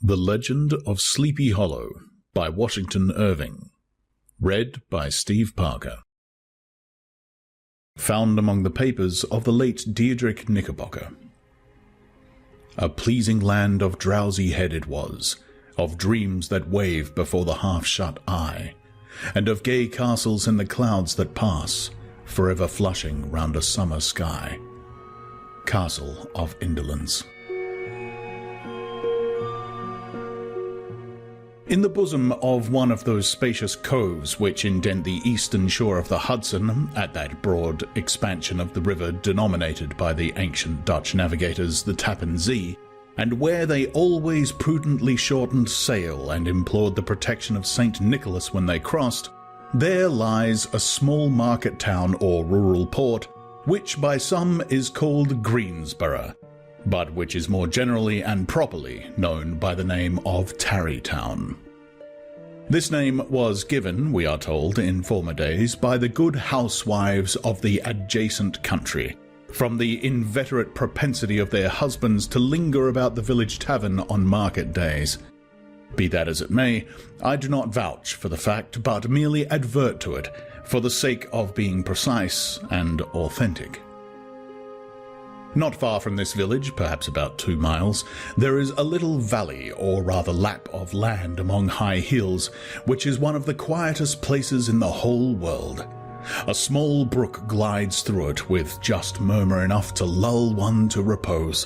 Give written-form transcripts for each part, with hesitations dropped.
The Legend of Sleepy Hollow by Washington Irving. Read by Steve Parker. Found among the papers of the late Deirdrick Knickerbocker. A pleasing land of drowsy head it was, of dreams that wave before the half-shut eye, and of gay castles in the clouds that pass, forever flushing round a summer sky. Castle of Indolence. In the bosom of one of those spacious coves which indent the eastern shore of the Hudson, at that broad expansion of the river denominated by the ancient Dutch navigators the Tappan Zee, and where they always prudently shortened sail and implored the protection of St. Nicholas when they crossed, there lies a small market town or rural port, which by some is called Greensborough, but which is more generally and properly known by the name of Tarrytown. This name was given, we are told, in former days by the good housewives of the adjacent country, from the inveterate propensity of their husbands to linger about the village tavern on market days. Be that as it may, I do not vouch for the fact, but merely advert to it, for the sake of being precise and authentic. Not far from this village, perhaps about 2 miles, there is a little valley, or rather lap of land among high hills, which is one of the quietest places in the whole world. A small brook glides through it with just murmur enough to lull one to repose,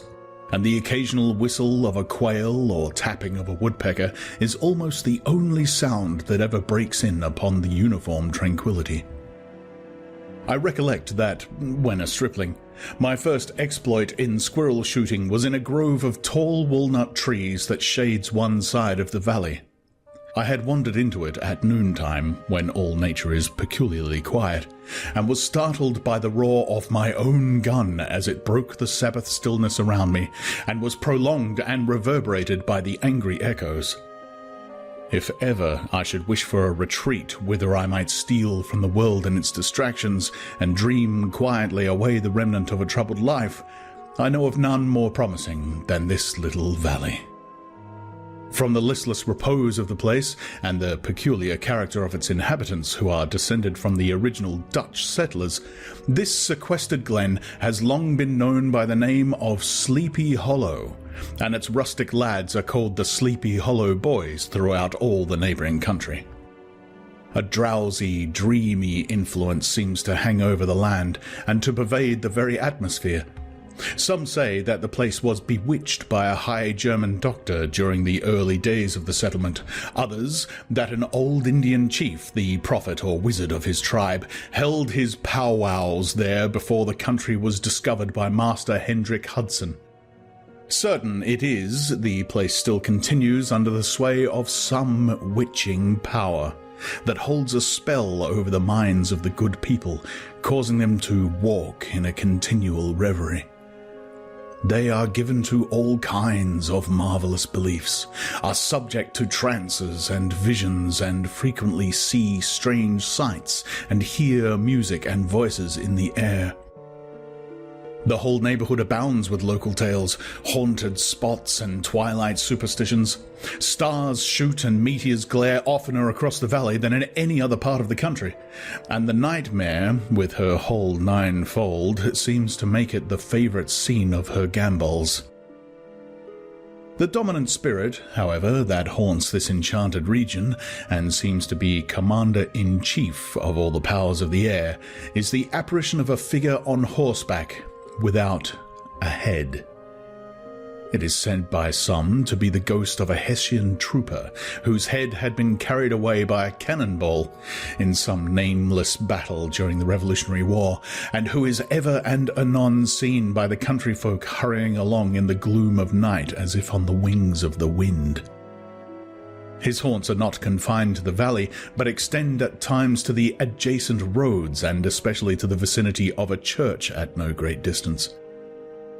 and the occasional whistle of a quail or tapping of a woodpecker is almost the only sound that ever breaks in upon the uniform tranquillity. I recollect that, when a stripling, my first exploit in squirrel shooting was in a grove of tall walnut trees that shades one side of the valley. I had wandered into it at noontime, when all nature is peculiarly quiet, and was startled by the roar of my own gun as it broke the Sabbath stillness around me, and was prolonged and reverberated by the angry echoes. If ever I should wish for a retreat whither I might steal from the world and its distractions, and dream quietly away the remnant of a troubled life, I know of none more promising than this little valley. From the listless repose of the place, and the peculiar character of its inhabitants, who are descended from the original Dutch settlers, this sequestered glen has long been known by the name of Sleepy Hollow, and its rustic lads are called the Sleepy Hollow Boys throughout all the neighbouring country. A drowsy, dreamy influence seems to hang over the land, and to pervade the very atmosphere. Some say that the place was bewitched by a high German doctor during the early days of the settlement. Others, that an old Indian chief, the prophet or wizard of his tribe, held his powwows there before the country was discovered by Master Hendrick Hudson. Certain it is, the place still continues under the sway of some witching power that holds a spell over the minds of the good people, causing them to walk in a continual reverie. They are given to all kinds of marvelous beliefs, are subject to trances and visions, and frequently see strange sights and hear music and voices in the air. The whole neighborhood abounds with local tales, haunted spots and twilight superstitions. Stars shoot and meteors glare oftener across the valley than in any other part of the country, and the nightmare, with her whole ninefold, seems to make it the favorite scene of her gambols. The dominant spirit, however, that haunts this enchanted region, and seems to be commander-in-chief of all the powers of the air, is the apparition of a figure on horseback, without a head. It is said by some to be the ghost of a Hessian trooper, whose head had been carried away by a cannonball in some nameless battle during the Revolutionary War, and who is ever and anon seen by the country folk hurrying along in the gloom of night as if on the wings of the wind. His haunts are not confined to the valley, but extend at times to the adjacent roads, and especially to the vicinity of a church at no great distance.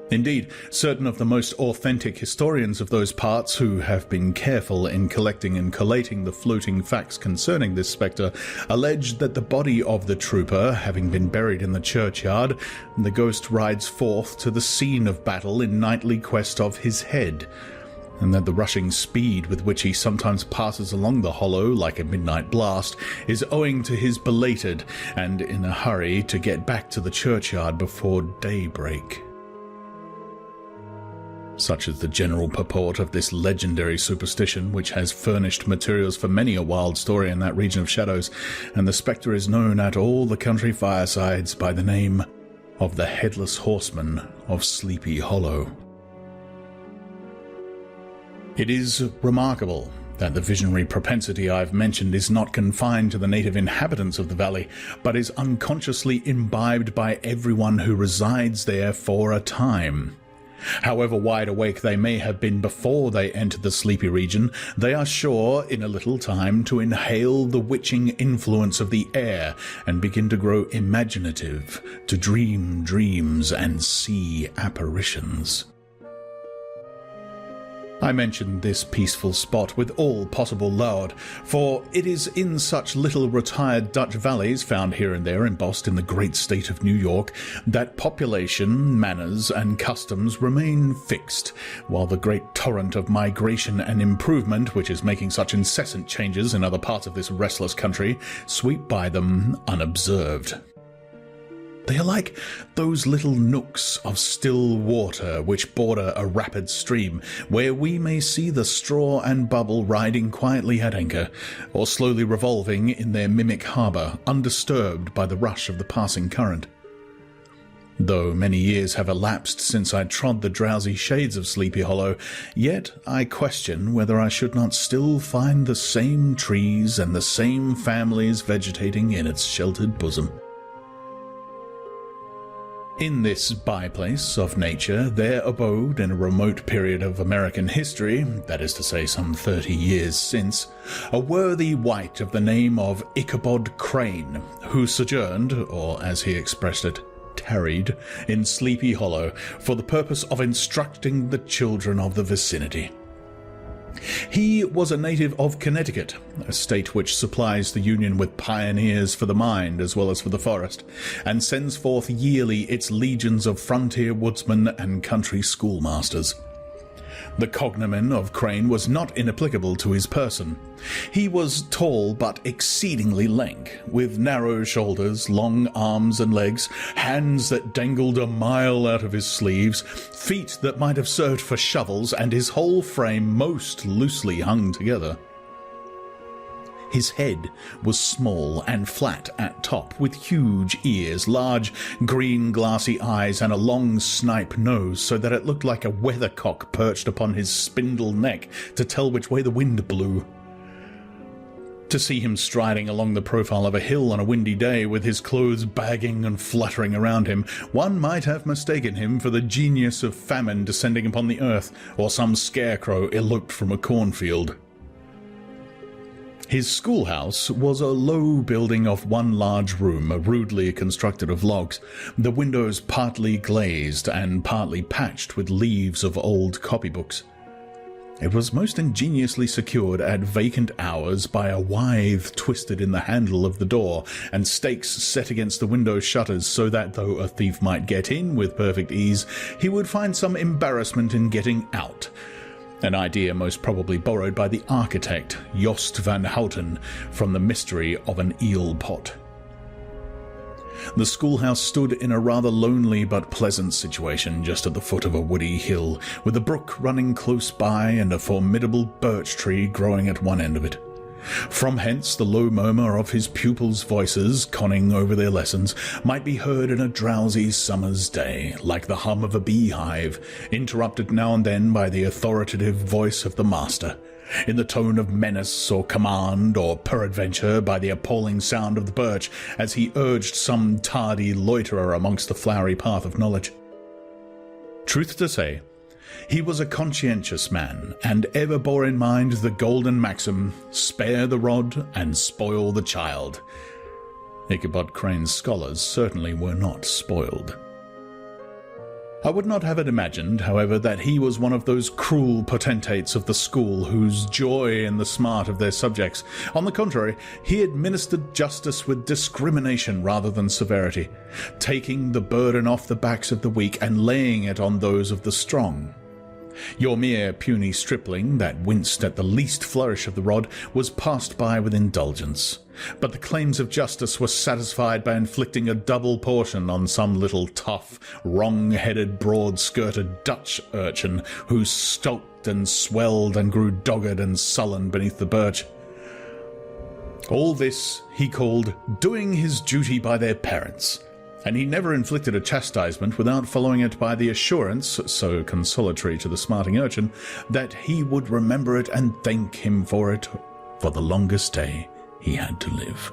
Indeed, certain of the most authentic historians of those parts, who have been careful in collecting and collating the floating facts concerning this spectre, allege that the body of the trooper having been buried in the churchyard, the ghost rides forth to the scene of battle in nightly quest of his head, and that the rushing speed with which he sometimes passes along the hollow like a midnight blast is owing to his belated and in a hurry to get back to the churchyard before daybreak. Such is the general purport of this legendary superstition, which has furnished materials for many a wild story in that region of shadows, and the spectre is known at all the country firesides by the name of the Headless Horseman of Sleepy Hollow. It is remarkable that the visionary propensity I've mentioned is not confined to the native inhabitants of the valley, but is unconsciously imbibed by everyone who resides there for a time. However wide awake they may have been before they entered the sleepy region, they are sure in a little time to inhale the witching influence of the air and begin to grow imaginative, to dream dreams and see apparitions. I mention this peaceful spot with all possible laud, for it is in such little retired Dutch valleys found here and there embossed in the great state of New York that population, manners, and customs remain fixed, while the great torrent of migration and improvement, which is making such incessant changes in other parts of this restless country, sweep by them unobserved. They are like those little nooks of still water which border a rapid stream, where we may see the straw and bubble riding quietly at anchor, or slowly revolving in their mimic harbour, undisturbed by the rush of the passing current. Though many years have elapsed since I trod the drowsy shades of Sleepy Hollow, yet I question whether I should not still find the same trees and the same families vegetating in its sheltered bosom. In this byplace of nature there abode, in a remote period of American history, that is to say some 30 years since, a worthy wight of the name of Ichabod Crane, who sojourned, or as he expressed it, tarried, in Sleepy Hollow for the purpose of instructing the children of the vicinity. He was a native of Connecticut, a state which supplies the Union with pioneers for the mind as well as for the forest, and sends forth yearly its legions of frontier woodsmen and country schoolmasters. The cognomen of Crane was not inapplicable to his person. He was tall but exceedingly lank, with narrow shoulders, long arms and legs, hands that dangled a mile out of his sleeves, feet that might have served for shovels, and his whole frame most loosely hung together. His head was small and flat at top, with huge ears, large green glassy eyes, and a long snipe nose, so that it looked like a weathercock perched upon his spindle neck to tell which way the wind blew. To see him striding along the profile of a hill on a windy day, with his clothes bagging and fluttering around him, one might have mistaken him for the genius of famine descending upon the earth, or some scarecrow eloped from a cornfield. His schoolhouse was a low building of one large room, rudely constructed of logs, the windows partly glazed and partly patched with leaves of old copybooks. It was most ingeniously secured at vacant hours by a withe twisted in the handle of the door, and stakes set against the window shutters, so that though a thief might get in with perfect ease, he would find some embarrassment in getting out. An idea most probably borrowed by the architect, Jost van Houten, from the mystery of an eel pot. The schoolhouse stood in a rather lonely but pleasant situation just at the foot of a woody hill, with a brook running close by and a formidable birch tree growing at one end of it. From hence the low murmur of his pupils' voices, conning over their lessons, might be heard in a drowsy summer's day, like the hum of a beehive, interrupted now and then by the authoritative voice of the master, in the tone of menace or command, or peradventure by the appalling sound of the birch, as he urged some tardy loiterer amongst the flowery path of knowledge. Truth to say, he was a conscientious man, and ever bore in mind the golden maxim, spare the rod and spoil the child. Ichabod Crane's scholars certainly were not spoiled. I would not have it imagined, however, that he was one of those cruel potentates of the school whose joy in the smart of their subjects. On the contrary, he administered justice with discrimination rather than severity, taking the burden off the backs of the weak and laying it on those of the strong. Your mere puny stripling that winced at the least flourish of the rod was passed by with indulgence, but the claims of justice were satisfied by inflicting a double portion on some little tough, wrong-headed, broad-skirted Dutch urchin who stalked and swelled and grew dogged and sullen beneath the birch. All this he called doing his duty by their parents, and he never inflicted a chastisement without following it by the assurance, so consolatory to the smarting urchin, that he would remember it and thank him for it for the longest day he had to live.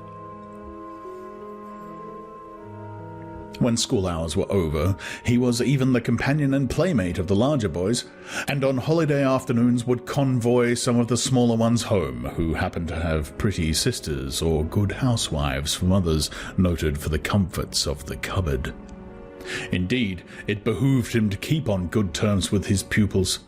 When school hours were over, he was even the companion and playmate of the larger boys, and on holiday afternoons would convoy some of the smaller ones home, who happened to have pretty sisters or good housewives from others noted for the comforts of the cupboard. Indeed, it behooved him to keep on good terms with his pupils.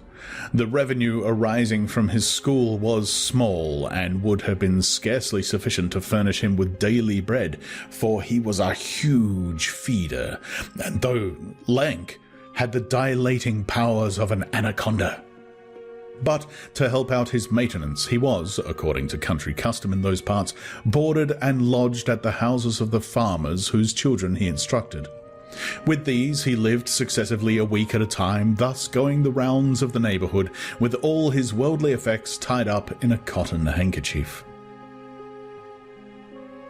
The revenue arising from his school was small, and would have been scarcely sufficient to furnish him with daily bread, for he was a huge feeder, and though lank, had the dilating powers of an anaconda. But to help out his maintenance, he was, according to country custom in those parts, boarded and lodged at the houses of the farmers whose children he instructed. With these he lived successively a week at a time, thus going the rounds of the neighbourhood with all his worldly effects tied up in a cotton handkerchief.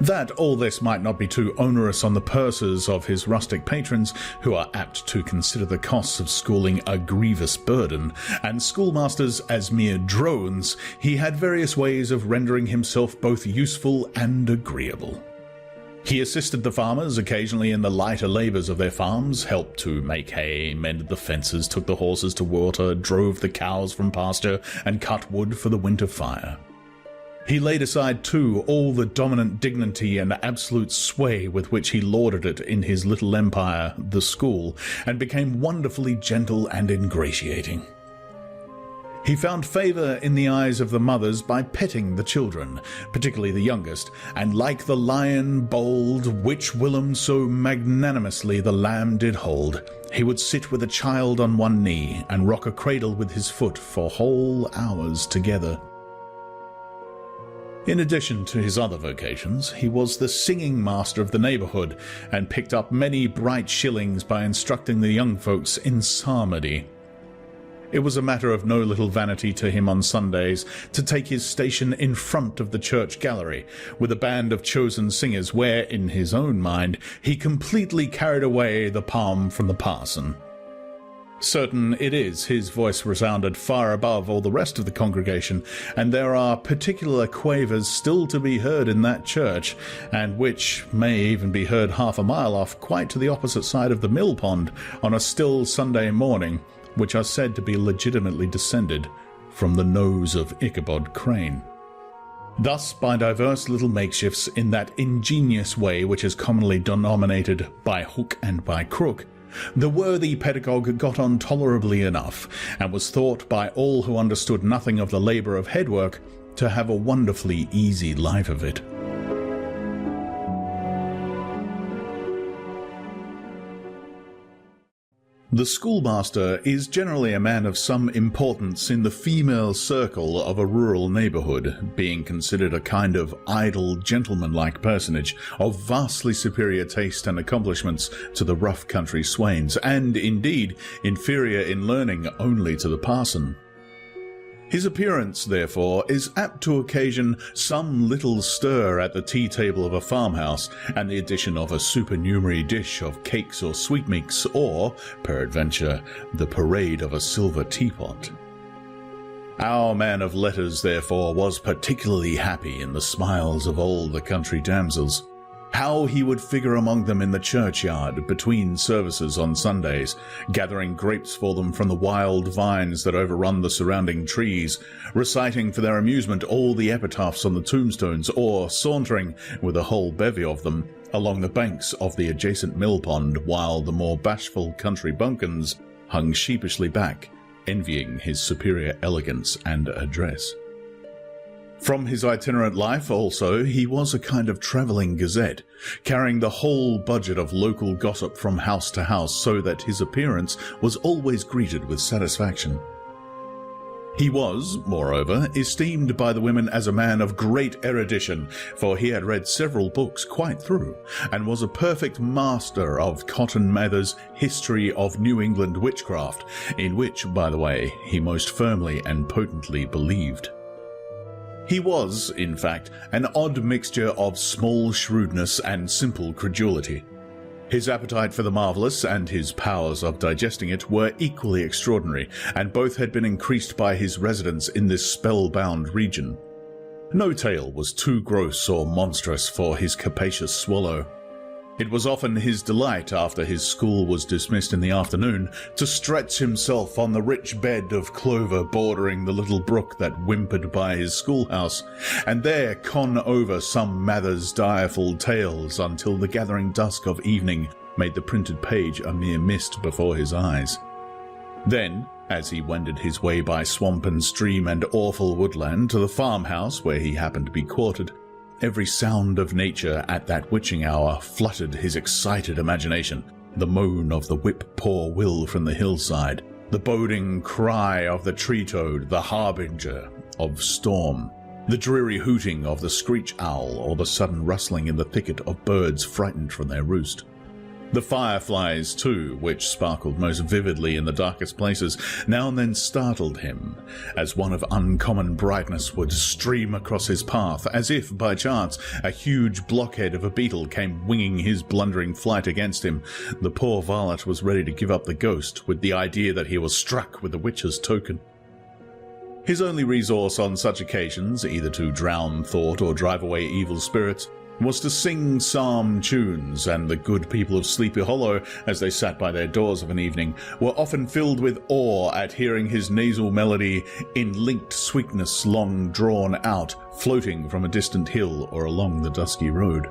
That all this might not be too onerous on the purses of his rustic patrons, who are apt to consider the costs of schooling a grievous burden, and schoolmasters as mere drones, he had various ways of rendering himself both useful and agreeable. He assisted the farmers occasionally in the lighter labours of their farms, helped to make hay, mended the fences, took the horses to water, drove the cows from pasture, and cut wood for the winter fire. He laid aside, too, all the dominant dignity and absolute sway with which he lorded it in his little empire, the school, and became wonderfully gentle and ingratiating. He found favour in the eyes of the mothers by petting the children, particularly the youngest, and like the lion bold, which whilom so magnanimously the lamb did hold, he would sit with a child on one knee, and rock a cradle with his foot for whole hours together. In addition to his other vocations, he was the singing master of the neighbourhood, and picked up many bright shillings by instructing the young folks in psalmody. It was a matter of no little vanity to him on Sundays to take his station in front of the church gallery, with a band of chosen singers where, in his own mind, he completely carried away the palm from the parson. Certain it is his voice resounded far above all the rest of the congregation, and there are particular quavers still to be heard in that church, and which may even be heard half a mile off, quite to the opposite side of the mill pond, on a still Sunday morning, which are said to be legitimately descended from the nose of Ichabod Crane. Thus, by diverse little makeshifts in that ingenious way which is commonly denominated by hook and by crook, the worthy pedagogue got on tolerably enough, and was thought by all who understood nothing of the labour of headwork to have a wonderfully easy life of it. The schoolmaster is generally a man of some importance in the female circle of a rural neighbourhood, being considered a kind of idle, gentlemanlike personage of vastly superior taste and accomplishments to the rough country swains, and, indeed, inferior in learning only to the parson. His appearance, therefore, is apt to occasion some little stir at the tea-table of a farmhouse, and the addition of a supernumerary dish of cakes or sweetmeats, or, peradventure, the parade of a silver teapot. Our man of letters, therefore, was particularly happy in the smiles of all the country damsels. How he would figure among them in the churchyard between services on Sundays, gathering grapes for them from the wild vines that overrun the surrounding trees, reciting for their amusement all the epitaphs on the tombstones, or sauntering, with a whole bevy of them, along the banks of the adjacent mill pond, while the more bashful country bumpkins hung sheepishly back, envying his superior elegance and address. From his itinerant life, also, he was a kind of travelling gazette, carrying the whole budget of local gossip from house to house, so that his appearance was always greeted with satisfaction. He was, moreover, esteemed by the women as a man of great erudition, for he had read several books quite through, and was a perfect master of Cotton Mather's History of New England Witchcraft, in which, by the way, he most firmly and potently believed. He was, in fact, an odd mixture of small shrewdness and simple credulity. His appetite for the marvellous and his powers of digesting it were equally extraordinary, and both had been increased by his residence in this spellbound region. No tale was too gross or monstrous for his capacious swallow. It was often his delight, after his school was dismissed in the afternoon, to stretch himself on the rich bed of clover bordering the little brook that whimpered by his schoolhouse, and there con over some Mather's direful tales until the gathering dusk of evening made the printed page a mere mist before his eyes. Then, as he wended his way by swamp and stream and awful woodland to the farmhouse where he happened to be quartered, every sound of nature at that witching hour fluttered his excited imagination. The moan of the whip-poor-will from the hillside, the boding cry of the tree-toad, the harbinger of storm, the dreary hooting of the screech-owl, or the sudden rustling in the thicket of birds frightened from their roost. The fireflies, too, which sparkled most vividly in the darkest places, now and then startled him, as one of uncommon brightness would stream across his path, as if, by chance, a huge blockhead of a beetle came winging his blundering flight against him. The poor varlet was ready to give up the ghost, with the idea that he was struck with the witch's token. His only resource on such occasions, either to drown thought or drive away evil spirits, was to sing psalm tunes, and the good people of Sleepy Hollow, as they sat by their doors of an evening, were often filled with awe at hearing his nasal melody in linked sweetness long drawn out, floating from a distant hill or along the dusky road.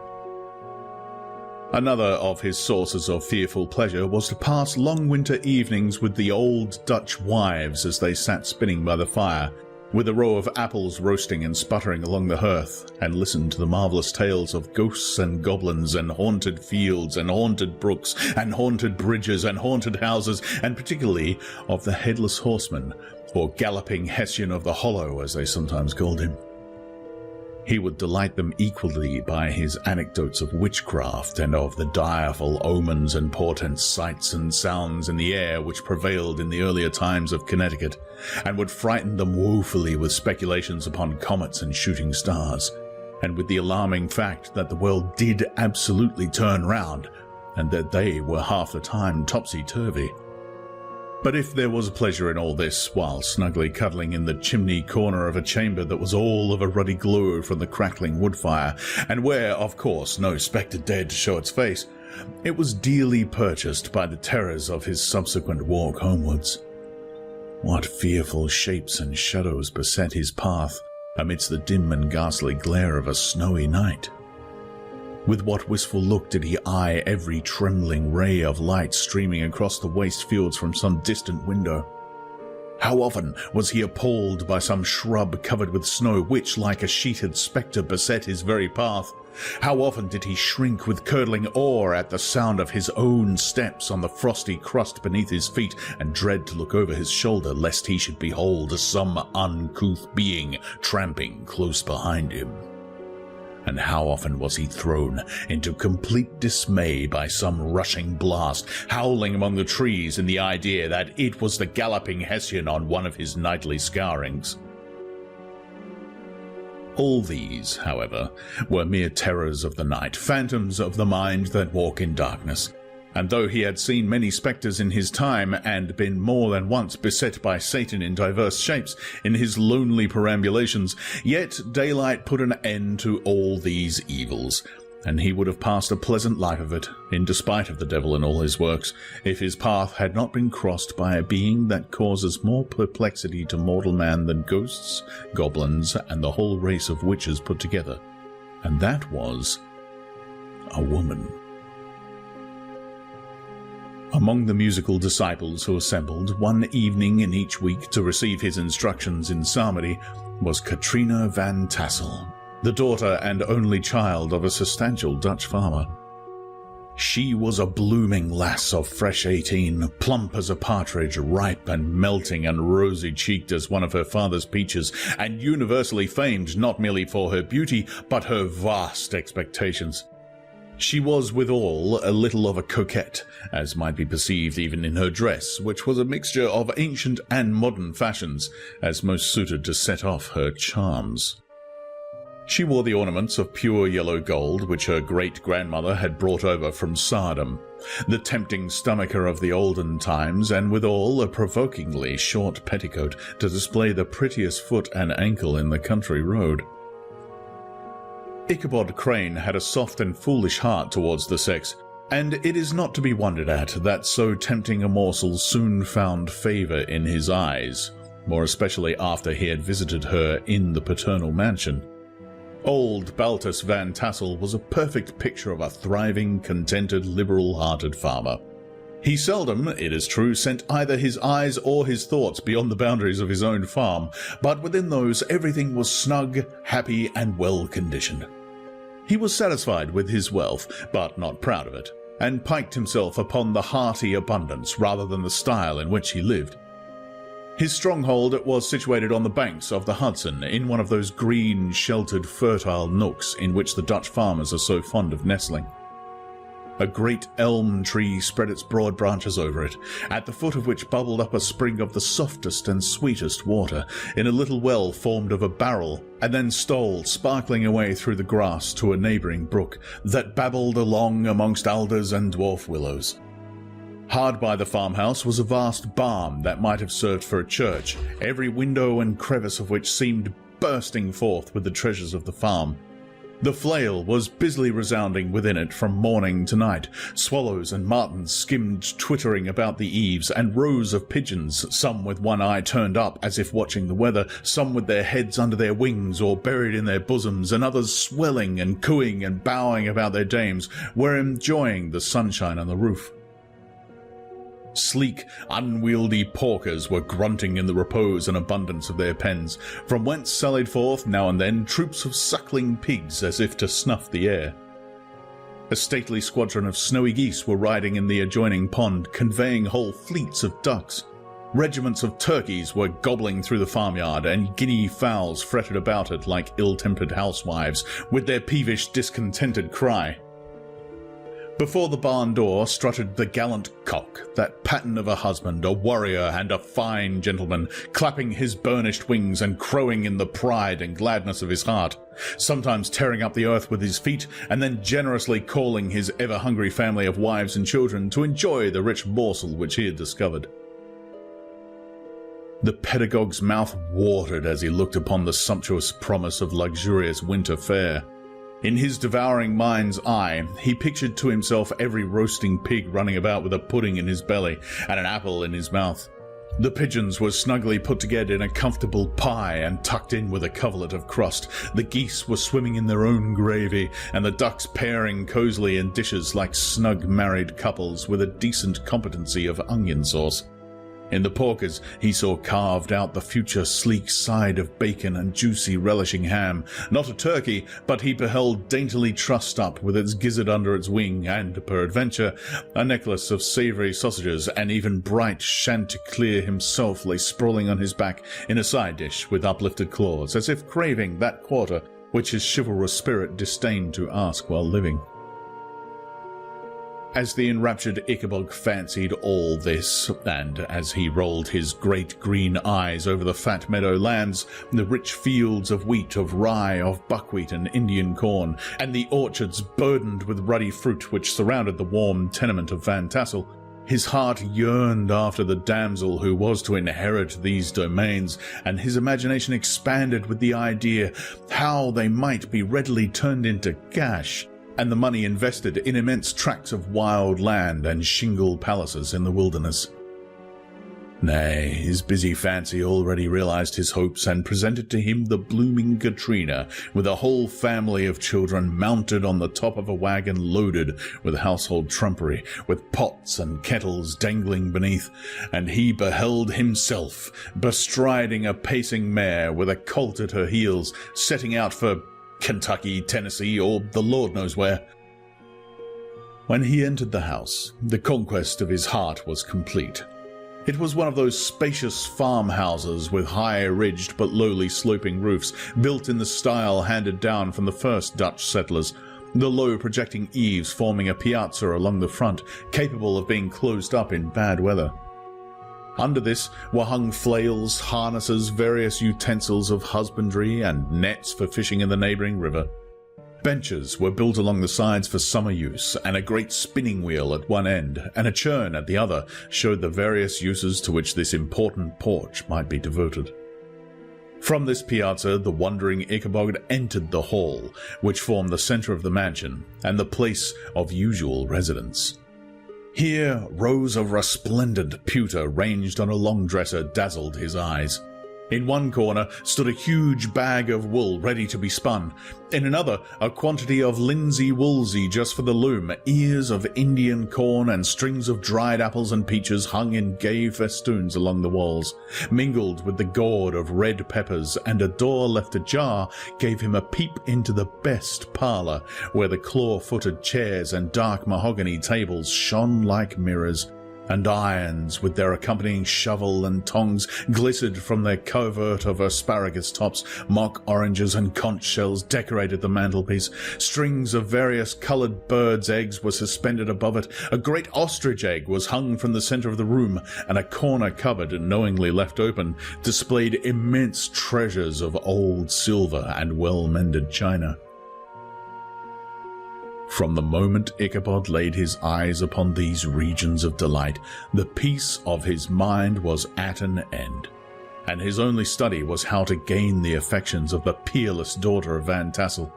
Another of his sources of fearful pleasure was to pass long winter evenings with the old Dutch wives as they sat spinning by the fire, with a row of apples roasting and sputtering along the hearth, and listened to the marvellous tales of ghosts and goblins and haunted fields and haunted brooks and haunted bridges and haunted houses, and particularly of the headless horseman, or galloping Hessian of the Hollow, as they sometimes called him. He would delight them equally by his anecdotes of witchcraft and of the direful omens and portents, sights and sounds in the air which prevailed in the earlier times of Connecticut, and would frighten them woefully with speculations upon comets and shooting stars, and with the alarming fact that the world did absolutely turn round, and that they were half the time topsy-turvy. But if there was pleasure in all this, while snugly cuddling in the chimney corner of a chamber that was all of a ruddy glow from the crackling wood fire, and where, of course, no spectre dared to show its face, it was dearly purchased by the terrors of his subsequent walk homewards. What fearful shapes and shadows beset his path amidst the dim and ghastly glare of a snowy night! With what wistful look did he eye every trembling ray of light streaming across the waste fields from some distant window! How often was he appalled by some shrub covered with snow which, like a sheeted spectre, beset his very path! How often did he shrink with curdling awe at the sound of his own steps on the frosty crust beneath his feet, and dread to look over his shoulder lest he should behold some uncouth being tramping close behind him! And how often was he thrown into complete dismay by some rushing blast, howling among the trees in the idea that it was the galloping Hessian on one of his nightly scourings. All these, however, were mere terrors of the night, phantoms of the mind that walk in darkness. And though he had seen many spectres in his time, and been more than once beset by Satan in diverse shapes in his lonely perambulations, yet daylight put an end to all these evils, and he would have passed a pleasant life of it, in despite of the devil and all his works, if his path had not been crossed by a being that causes more perplexity to mortal man than ghosts, goblins, and the whole race of witches put together, and that was a woman. Among the musical disciples who assembled one evening in each week to receive his instructions in psalmody was Katrina van Tassel, the daughter and only child of a substantial Dutch farmer. She was a blooming lass of fresh 18, plump as a partridge, ripe and melting and rosy-cheeked as one of her father's peaches, and universally famed not merely for her beauty, but her vast expectations. She was withal a little of a coquette, as might be perceived even in her dress, which was a mixture of ancient and modern fashions, as most suited to set off her charms. She wore the ornaments of pure yellow gold which her great-grandmother had brought over from Sardom, the tempting stomacher of the olden times, and withal a provokingly short petticoat to display the prettiest foot and ankle in the country road. Ichabod Crane had a soft and foolish heart towards the sex, and it is not to be wondered at that so tempting a morsel soon found favour in his eyes, more especially after he had visited her in the paternal mansion. Old Baltus Van Tassel was a perfect picture of a thriving, contented, liberal-hearted farmer. He seldom, it is true, sent either his eyes or his thoughts beyond the boundaries of his own farm, but within those everything was snug, happy, and well-conditioned. He was satisfied with his wealth, but not proud of it, and piked himself upon the hearty abundance rather than the style in which he lived. His stronghold was situated on the banks of the Hudson, in one of those green, sheltered, fertile nooks in which the Dutch farmers are so fond of nestling. A great elm tree spread its broad branches over it, at the foot of which bubbled up a spring of the softest and sweetest water, in a little well formed of a barrel, and then stole sparkling away through the grass to a neighbouring brook, that babbled along amongst alders and dwarf willows. Hard by the farmhouse was a vast barn that might have served for a church, every window and crevice of which seemed bursting forth with the treasures of the farm. The flail was busily resounding within it from morning to night. Swallows and martins skimmed twittering about the eaves, and rows of pigeons, some with one eye turned up as if watching the weather, some with their heads under their wings or buried in their bosoms, and others swelling and cooing and bowing about their dames, were enjoying the sunshine on the roof. Sleek, unwieldy porkers were grunting in the repose and abundance of their pens, from whence sallied forth now and then troops of suckling pigs as if to snuff the air. A stately squadron of snowy geese were riding in the adjoining pond, conveying whole fleets of ducks. Regiments of turkeys were gobbling through the farmyard, and guinea fowls fretted about it like ill-tempered housewives, with their peevish, discontented cry. Before the barn door strutted the gallant cock, that pattern of a husband, a warrior and a fine gentleman, clapping his burnished wings and crowing in the pride and gladness of his heart, sometimes tearing up the earth with his feet, and then generously calling his ever-hungry family of wives and children to enjoy the rich morsel which he had discovered. The pedagogue's mouth watered as he looked upon the sumptuous promise of luxurious winter fare. In his devouring mind's eye, he pictured to himself every roasting pig running about with a pudding in his belly and an apple in his mouth. The pigeons were snugly put together in a comfortable pie and tucked in with a coverlet of crust. The geese were swimming in their own gravy, and the ducks pairing cosily in dishes like snug married couples with a decent competency of onion sauce. In the porkers he saw carved out the future sleek side of bacon and juicy relishing ham, not a turkey, but he beheld daintily trussed up with its gizzard under its wing, and, peradventure, a necklace of savoury sausages, and even bright Chanticleer himself lay sprawling on his back in a side dish with uplifted claws, as if craving that quarter which his chivalrous spirit disdained to ask while living. As the enraptured Ichabod fancied all this, and as he rolled his great green eyes over the fat meadow lands, the rich fields of wheat, of rye, of buckwheat and Indian corn, and the orchards burdened with ruddy fruit which surrounded the warm tenement of Van Tassel, his heart yearned after the damsel who was to inherit these domains, and his imagination expanded with the idea how they might be readily turned into cash, and the money invested in immense tracts of wild land and shingle palaces in the wilderness. Nay, his busy fancy already realized his hopes, and presented to him the blooming Katrina, with a whole family of children mounted on the top of a wagon loaded with household trumpery, with pots and kettles dangling beneath, and he beheld himself bestriding a pacing mare with a colt at her heels, setting out for Kentucky, Tennessee, or the Lord knows where. When he entered the house, the conquest of his heart was complete. It was one of those spacious farmhouses with high-ridged but lowly sloping roofs, built in the style handed down from the first Dutch settlers, the low projecting eaves forming a piazza along the front, capable of being closed up in bad weather. Under this were hung flails, harnesses, various utensils of husbandry, and nets for fishing in the neighbouring river. Benches were built along the sides for summer use, and a great spinning wheel at one end and a churn at the other showed the various uses to which this important porch might be devoted. From this piazza the wondering Ichabod entered the hall, which formed the centre of the mansion and the place of usual residence. Here rows of resplendent pewter ranged on a long dresser dazzled his eyes. In one corner stood a huge bag of wool ready to be spun. In another, a quantity of linsey-woolsey just for the loom, ears of Indian corn and strings of dried apples and peaches hung in gay festoons along the walls. Mingled with the gourd of red peppers and a door left ajar gave him a peep into the best parlour, where the claw-footed chairs and dark mahogany tables shone like mirrors, and irons with their accompanying shovel and tongs glittered from their covert of asparagus tops. Mock oranges and conch shells decorated the mantelpiece. Strings of various coloured birds' eggs were suspended above it. A great ostrich egg was hung from the centre of the room, and a corner cupboard, knowingly left open, displayed immense treasures of old silver and well-mended china. From the moment Ichabod laid his eyes upon these regions of delight, the peace of his mind was at an end, and his only study was how to gain the affections of the peerless daughter of Van Tassel.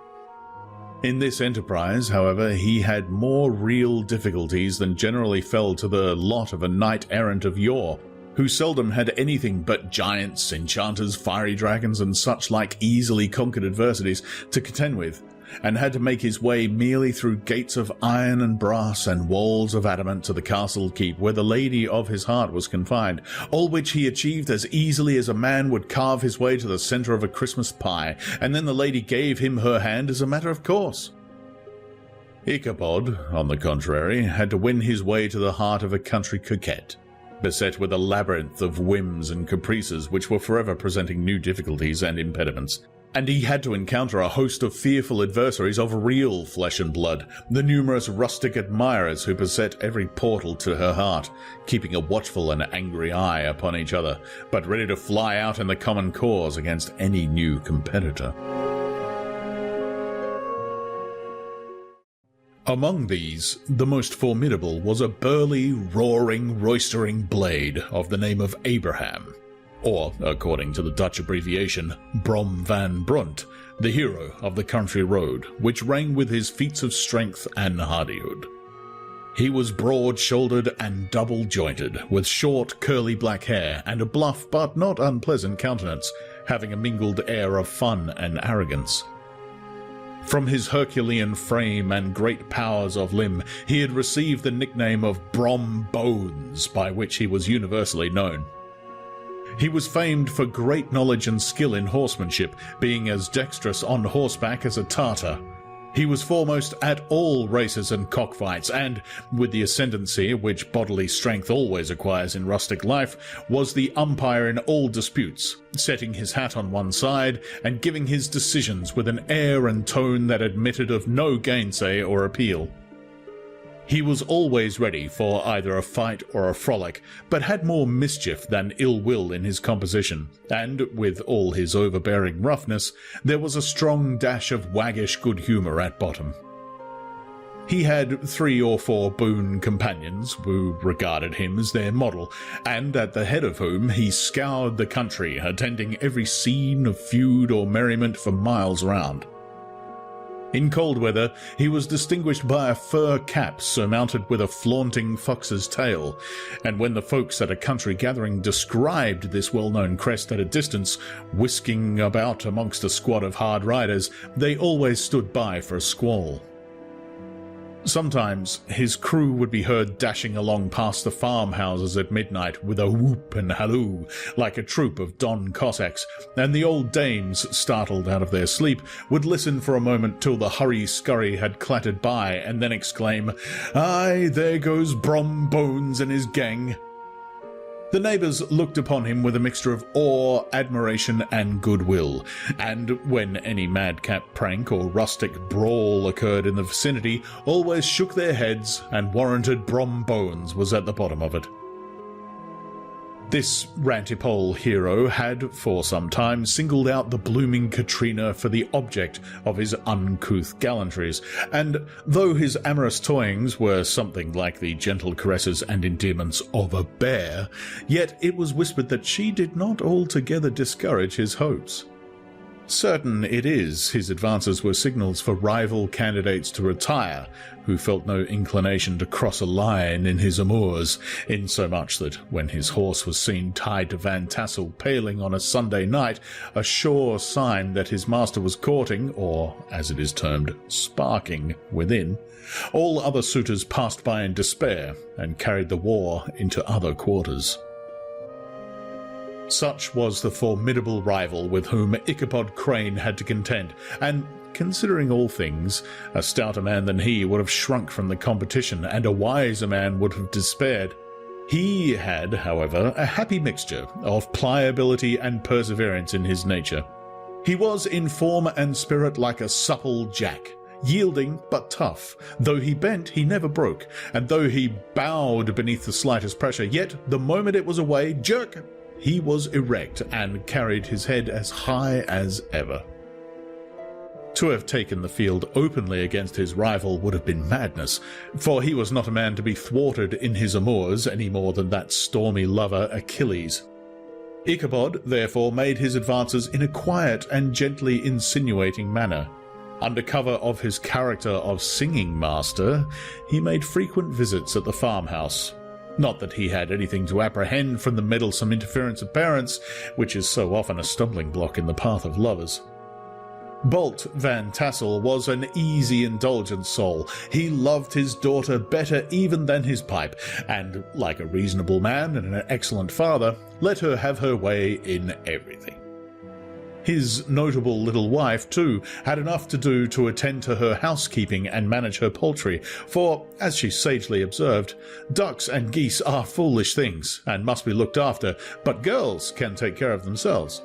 In this enterprise, however, he had more real difficulties than generally fell to the lot of a knight-errant of yore, who seldom had anything but giants, enchanters, fiery dragons, and such like easily conquered adversities to contend with, and had to make his way merely through gates of iron and brass and walls of adamant to the castle keep where the lady of his heart was confined, all which he achieved as easily as a man would carve his way to the centre of a Christmas pie, and then the lady gave him her hand as a matter of course. Ichabod, on the contrary, had to win his way to the heart of a country coquette, beset with a labyrinth of whims and caprices which were forever presenting new difficulties and impediments, and he had to encounter a host of fearful adversaries of real flesh and blood, the numerous rustic admirers who beset every portal to her heart, keeping a watchful and angry eye upon each other, but ready to fly out in the common cause against any new competitor. Among these, the most formidable was a burly, roaring, roistering blade of the name of Abraham, or, according to the Dutch abbreviation, Brom van Brunt, the hero of the country road, which rang with his feats of strength and hardihood. He was broad-shouldered and double-jointed, with short, curly black hair, and a bluff but not unpleasant countenance, having a mingled air of fun and arrogance. From his Herculean frame and great powers of limb, he had received the nickname of Brom Bones, by which he was universally known. He was famed for great knowledge and skill in horsemanship, being as dexterous on horseback as a Tartar. He was foremost at all races and cockfights, and, with the ascendancy which bodily strength always acquires in rustic life, was the umpire in all disputes, setting his hat on one side and giving his decisions with an air and tone that admitted of no gainsay or appeal. He was always ready for either a fight or a frolic, but had more mischief than ill will in his composition, and, with all his overbearing roughness, there was a strong dash of waggish good humour at bottom. He had 3 or 4 boon companions who regarded him as their model, and at the head of whom he scoured the country, attending every scene of feud or merriment for miles round. In cold weather, he was distinguished by a fur cap surmounted with a flaunting fox's tail, and when the folks at a country gathering described this well-known crest at a distance, whisking about amongst a squad of hard riders, they always stood by for a squall. Sometimes his crew would be heard dashing along past the farmhouses at midnight with a whoop and halloo, like a troop of Don Cossacks, and the old dames, startled out of their sleep, would listen for a moment till the hurry-scurry had clattered by, and then exclaim, "Aye, there goes Brom Bones and his gang." The neighbours looked upon him with a mixture of awe, admiration, and goodwill, and when any madcap prank or rustic brawl occurred in the vicinity, always shook their heads and warranted Brom Bones was at the bottom of it. This rantipole hero had, for some time, singled out the blooming Katrina for the object of his uncouth gallantries, and though his amorous toyings were something like the gentle caresses and endearments of a bear, yet it was whispered that she did not altogether discourage his hopes. Certain it is his advances were signals for rival candidates to retire, who felt no inclination to cross a line in his amours, insomuch that when his horse was seen tied to Van Tassel paling on a Sunday night, a sure sign that his master was courting, or, as it is termed, sparking, within, all other suitors passed by in despair, and carried the war into other quarters. Such was the formidable rival with whom Ichabod Crane had to contend, and, considering all things, a stouter man than he would have shrunk from the competition, and a wiser man would have despaired. He had, however, a happy mixture of pliability and perseverance in his nature. He was in form and spirit like a supple jack, yielding but tough. Though he bent, he never broke, and though he bowed beneath the slightest pressure, yet the moment it was away, jerk! He was erect and carried his head as high as ever. To have taken the field openly against his rival would have been madness, for he was not a man to be thwarted in his amours any more than that stormy lover Achilles. Ichabod, therefore, made his advances in a quiet and gently insinuating manner. Under cover of his character of singing master, he made frequent visits at the farmhouse. Not that he had anything to apprehend from the meddlesome interference of parents, which is so often a stumbling block in the path of lovers. Bolt Van Tassel was an easy, indulgent soul. He loved his daughter better even than his pipe, and, like a reasonable man and an excellent father, let her have her way in everything. His notable little wife, too, had enough to do to attend to her housekeeping and manage her poultry, for, as she sagely observed, ducks and geese are foolish things, and must be looked after, but girls can take care of themselves.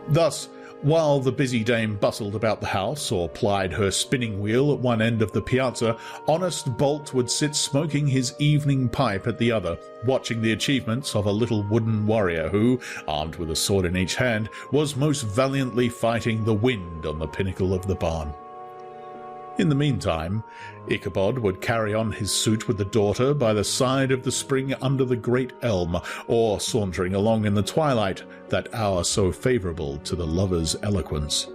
Thus, while the busy dame bustled about the house, or plied her spinning wheel at one end of the piazza, honest Bolt would sit smoking his evening pipe at the other, watching the achievements of a little wooden warrior who, armed with a sword in each hand, was most valiantly fighting the wind on the pinnacle of the barn. In the meantime, Ichabod would carry on his suit with the daughter by the side of the spring under the great elm, or sauntering along in the twilight, that hour so favourable to the lover's eloquence.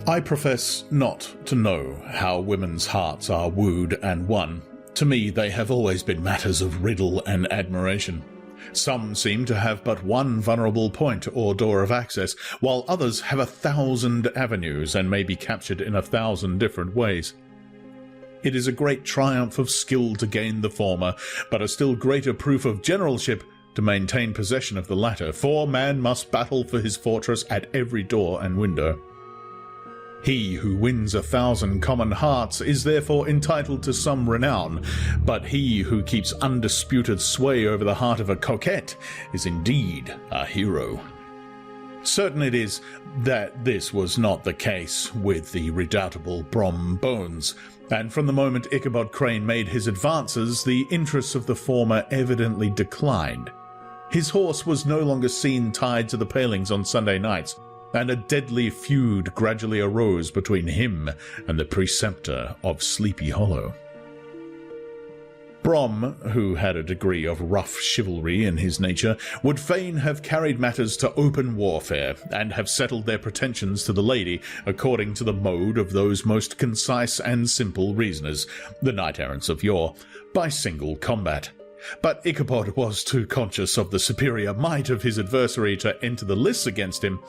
I profess not to know how women's hearts are wooed and won. To me they have always been matters of riddle and admiration. Some seem to have but one vulnerable point or door of access, while others have 1,000 avenues and may be captured in 1,000 different ways. It is a great triumph of skill to gain the former, but a still greater proof of generalship to maintain possession of the latter, for man must battle for his fortress at every door and window. He who wins 1,000 common hearts is therefore entitled to some renown, but he who keeps undisputed sway over the heart of a coquette is indeed a hero. Certain it is that this was not the case with the redoubtable Brom Bones, and from the moment Ichabod Crane made his advances, the interests of the former evidently declined. His horse was no longer seen tied to the palings on Sunday nights, and a deadly feud gradually arose between him and the preceptor of Sleepy Hollow. Brom, who had a degree of rough chivalry in his nature, would fain have carried matters to open warfare, and have settled their pretensions to the lady according to the mode of those most concise and simple reasoners, the knight-errants of yore, by single combat. But Ichabod was too conscious of the superior might of his adversary to enter the lists against him.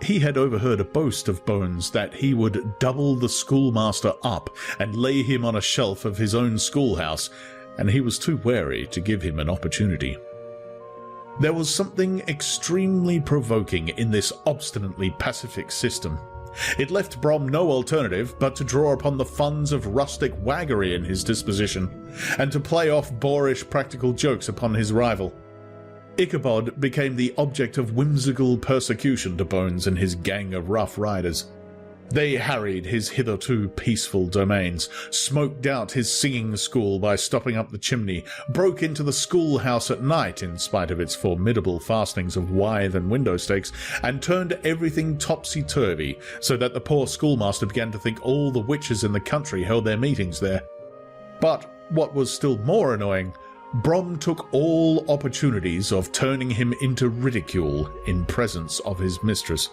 He had overheard a boast of Bones that he would double the schoolmaster up and lay him on a shelf of his own schoolhouse, and he was too wary to give him an opportunity. There was something extremely provoking in this obstinately pacific system. It left Brom no alternative but to draw upon the funds of rustic waggery in his disposition, and to play off boorish practical jokes upon his rival. Ichabod became the object of whimsical persecution to Bones and his gang of rough riders. They harried his hitherto peaceful domains, smoked out his singing school by stopping up the chimney, broke into the schoolhouse at night in spite of its formidable fastenings of withe and window stakes, and turned everything topsy-turvy, so that the poor schoolmaster began to think all the witches in the country held their meetings there. But what was still more annoying, Brom took all opportunities of turning him into ridicule in presence of his mistress,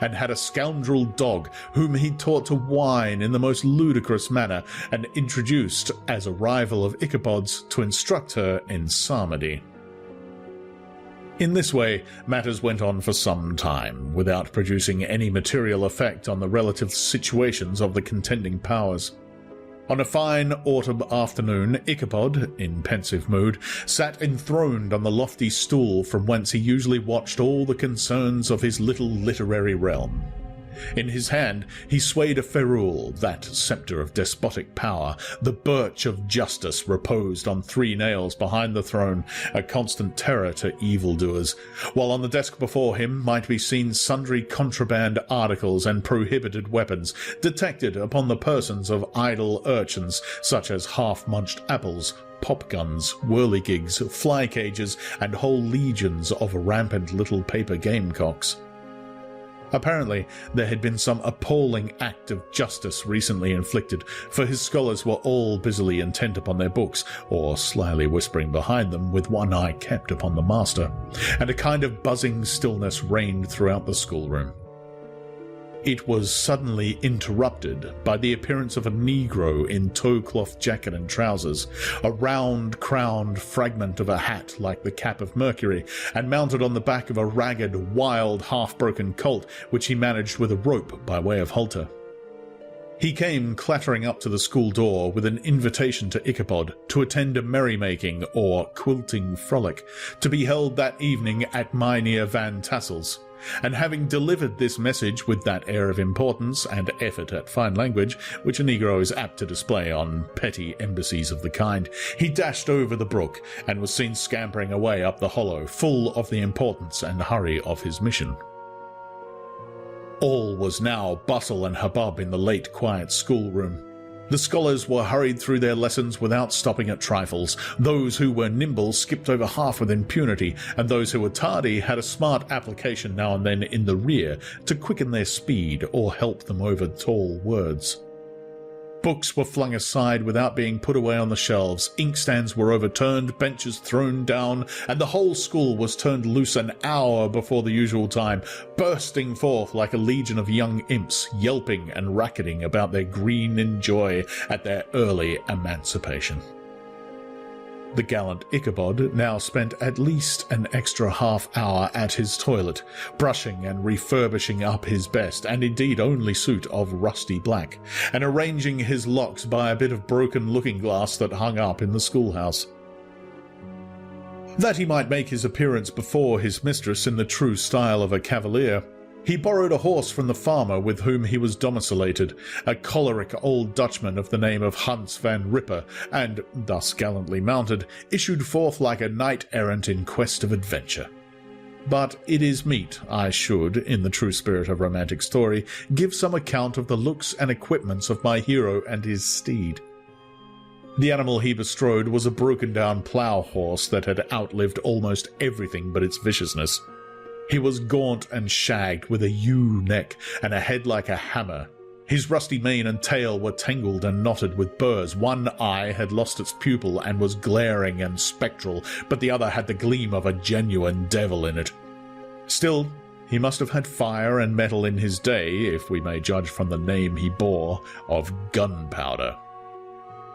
and had a scoundrel dog whom he taught to whine in the most ludicrous manner, and introduced as a rival of Ichabod's to instruct her in psalmody. In this way, matters went on for some time, without producing any material effect on the relative situations of the contending powers. On a fine autumn afternoon, Ichabod, in pensive mood, sat enthroned on the lofty stool from whence he usually watched all the concerns of his little literary realm. In his hand he swayed a ferule, that sceptre of despotic power. The birch of justice reposed on 3 nails behind the throne, a constant terror to evildoers, while on the desk before him might be seen sundry contraband articles and prohibited weapons, detected upon the persons of idle urchins, such as half-munched apples, pop-guns, whirligigs, fly-cages, and whole legions of rampant little paper gamecocks. Apparently, there had been some appalling act of justice recently inflicted, for his scholars were all busily intent upon their books, or slyly whispering behind them with one eye kept upon the master, and a kind of buzzing stillness reigned throughout the schoolroom. It was suddenly interrupted by the appearance of a negro in tow-cloth jacket and trousers, a round-crowned fragment of a hat like the cap of Mercury, and mounted on the back of a ragged, wild, half-broken colt, which he managed with a rope by way of halter. He came clattering up to the school door with an invitation to Ichabod to attend a merrymaking or quilting frolic, to be held that evening at Mynheer Van Tassel's. And having delivered this message with that air of importance and effort at fine language which a negro is apt to display on petty embassies of the kind, he dashed over the brook and was seen scampering away up the hollow, full of the importance and hurry of his mission. All was now bustle and hubbub in the late quiet schoolroom. The scholars were hurried through their lessons without stopping at trifles. Those who were nimble skipped over half with impunity, and those who were tardy had a smart application now and then in the rear to quicken their speed or help them over tall words. Books were flung aside without being put away on the shelves, inkstands were overturned, benches thrown down, and the whole school was turned loose an hour before the usual time, bursting forth like a legion of young imps, yelping and racketing about their green in joy at their early emancipation. The gallant Ichabod now spent at least an extra half hour at his toilet, brushing and refurbishing up his best, and indeed only suit of rusty black, and arranging his locks by a bit of broken looking-glass that hung up in the schoolhouse. That he might make his appearance before his mistress in the true style of a cavalier, he borrowed a horse from the farmer with whom he was domicilated, a choleric old Dutchman of the name of Hans van Ripper, and, thus gallantly mounted, issued forth like a knight-errant in quest of adventure. But it is meet I should, in the true spirit of romantic story, give some account of the looks and equipments of my hero and his steed. The animal he bestrode was a broken-down plough horse that had outlived almost everything but its viciousness. He was gaunt and shagged, with a ewe neck and a head like a hammer. His rusty mane and tail were tangled and knotted with burrs. One eye had lost its pupil and was glaring and spectral, but the other had the gleam of a genuine devil in it. Still, he must have had fire and metal in his day, if we may judge from the name he bore of gunpowder.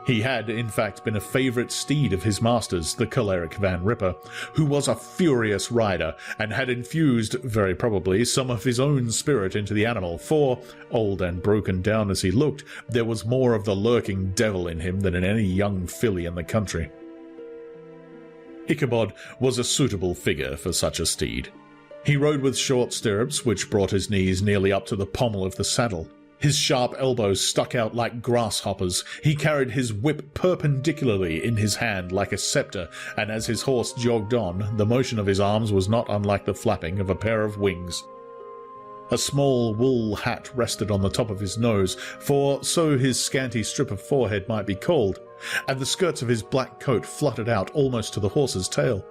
He had, in fact, been a favourite steed of his master's, the choleric Van Ripper, who was a furious rider, and had infused, very probably, some of his own spirit into the animal, for, old and broken down as he looked, there was more of the lurking devil in him than in any young filly in the country. Ichabod was a suitable figure for such a steed. He rode with short stirrups, which brought his knees nearly up to the pommel of the saddle. His sharp elbows stuck out like grasshoppers. He carried his whip perpendicularly in his hand like a sceptre, and as his horse jogged on, the motion of his arms was not unlike the flapping of a pair of wings. A small wool hat rested on the top of his nose, for so his scanty strip of forehead might be called, and the skirts of his black coat fluttered out almost to the horse's tail.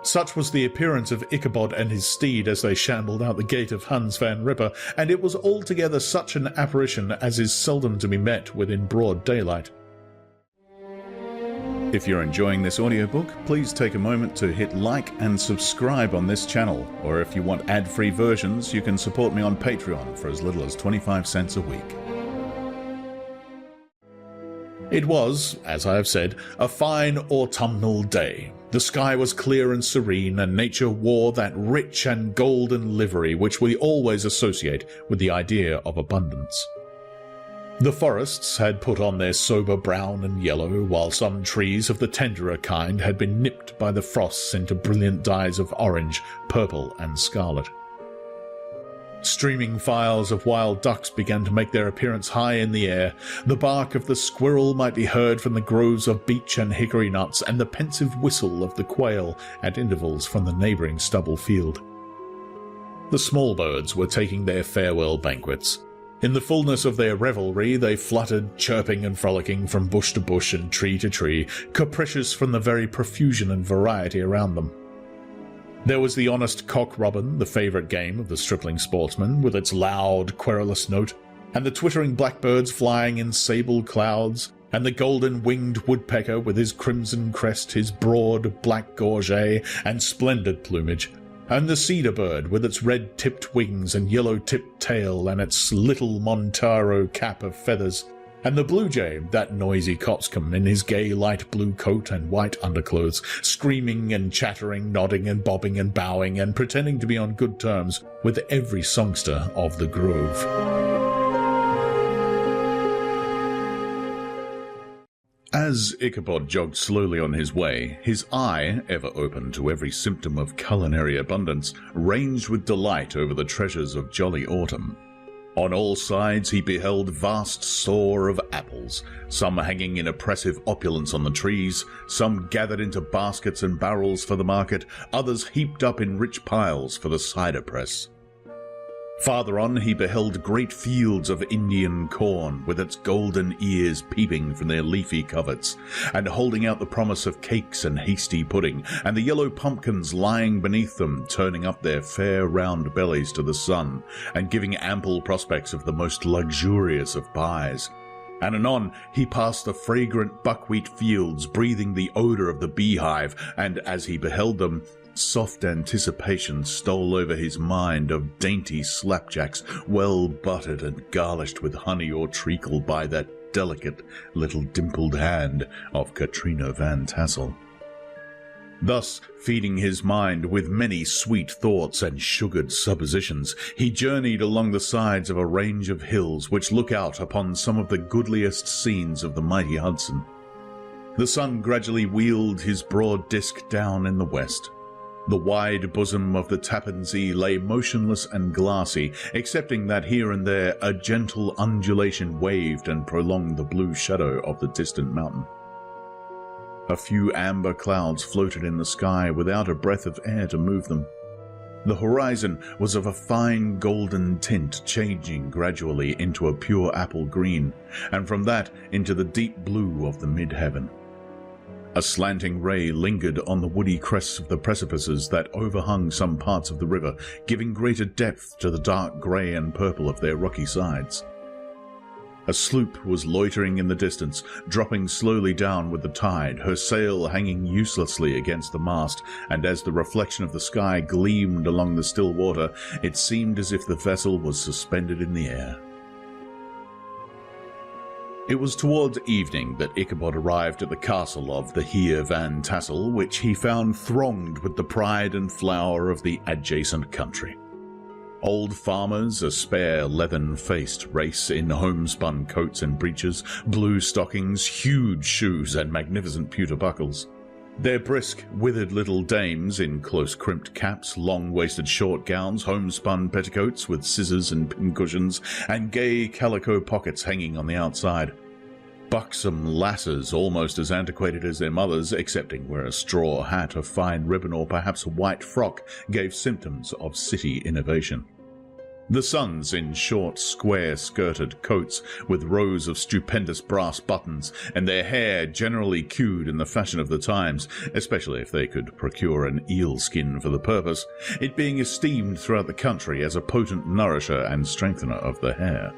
Such was the appearance of Ichabod and his steed as they shambled out the gate of Hans Van Ripper, and it was altogether such an apparition as is seldom to be met with in broad daylight. If you're enjoying this audiobook, please take a moment to hit like and subscribe on this channel, or if you want ad-free versions, you can support me on Patreon for as little as 25 cents a week. It was, as I have said, a fine autumnal day. The sky was clear and serene, and nature wore that rich and golden livery which we always associate with the idea of abundance. The forests had put on their sober brown and yellow, while some trees of the tenderer kind had been nipped by the frosts into brilliant dyes of orange, purple, and scarlet. Streaming files of wild ducks began to make their appearance high in the air. The bark of the squirrel might be heard from the groves of beech and hickory nuts, and the pensive whistle of the quail at intervals from the neighbouring stubble field. The small birds were taking their farewell banquets. In the fullness of their revelry they fluttered, chirping and frolicking from bush to bush and tree to tree, capricious from the very profusion and variety around them. There was the honest cock-robin, the favourite game of the stripling sportsman, with its loud, querulous note, and the twittering blackbirds flying in sable clouds, and the golden-winged woodpecker with his crimson crest, his broad black gorget, and splendid plumage, and the cedar bird with its red-tipped wings and yellow-tipped tail and its little Montaro cap of feathers, and the blue jay, that noisy coxcomb, in his gay light blue coat and white underclothes, screaming and chattering, nodding and bobbing and bowing, and pretending to be on good terms with every songster of the grove. As Ichabod jogged slowly on his way, his eye, ever open to every symptom of culinary abundance, ranged with delight over the treasures of jolly autumn. On all sides he beheld vast store of apples, some hanging in oppressive opulence on the trees, some gathered into baskets and barrels for the market, others heaped up in rich piles for the cider press. Farther on he beheld great fields of Indian corn, with its golden ears peeping from their leafy coverts, and holding out the promise of cakes and hasty pudding, and the yellow pumpkins lying beneath them, turning up their fair round bellies to the sun, and giving ample prospects of the most luxurious of pies. And anon he passed the fragrant buckwheat fields, breathing the odour of the beehive, and as he beheld them, soft anticipation stole over his mind of dainty slapjacks, well buttered and garnished with honey or treacle by that delicate little dimpled hand of Katrina Van Tassel. Thus, feeding his mind with many sweet thoughts and sugared suppositions, he journeyed along the sides of a range of hills which look out upon some of the goodliest scenes of the mighty Hudson. The sun gradually wheeled his broad disk down in the west. The wide bosom of the Tappan Zee lay motionless and glassy, excepting that here and there a gentle undulation waved and prolonged the blue shadow of the distant mountain. A few amber clouds floated in the sky without a breath of air to move them. The horizon was of a fine golden tint, changing gradually into a pure apple green, and from that into the deep blue of the mid-heaven. A slanting ray lingered on the woody crests of the precipices that overhung some parts of the river, giving greater depth to the dark grey and purple of their rocky sides. A sloop was loitering in the distance, dropping slowly down with the tide, her sail hanging uselessly against the mast, and as the reflection of the sky gleamed along the still water, it seemed as if the vessel was suspended in the air. It was towards evening that Ichabod arrived at the castle of the Heer van Tassel, which he found thronged with the pride and flower of the adjacent country. Old farmers, a spare, leathern-faced race in homespun coats and breeches, blue stockings, huge shoes, and magnificent pewter buckles. Their brisk, withered little dames in close-crimped caps, long-waisted short gowns, homespun petticoats with scissors and pincushions, and gay calico pockets hanging on the outside. Buxom lasses, almost as antiquated as their mothers, excepting where a straw hat, a fine ribbon, or perhaps a white frock gave symptoms of city innovation. The sons in short, square-skirted coats with rows of stupendous brass buttons, and their hair generally queued in the fashion of the times, especially if they could procure an eel skin for the purpose, it being esteemed throughout the country as a potent nourisher and strengthener of the hair.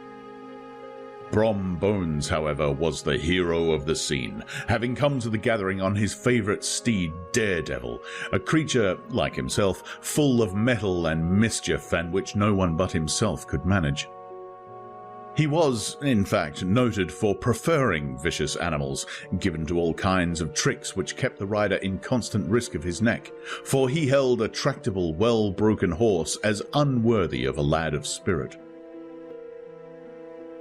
Brom Bones, however, was the hero of the scene, having come to the gathering on his favourite steed, Daredevil, a creature, like himself, full of mettle and mischief, and which no one but himself could manage. He was, in fact, noted for preferring vicious animals, given to all kinds of tricks which kept the rider in constant risk of his neck, for he held a tractable, well-broken horse as unworthy of a lad of spirit.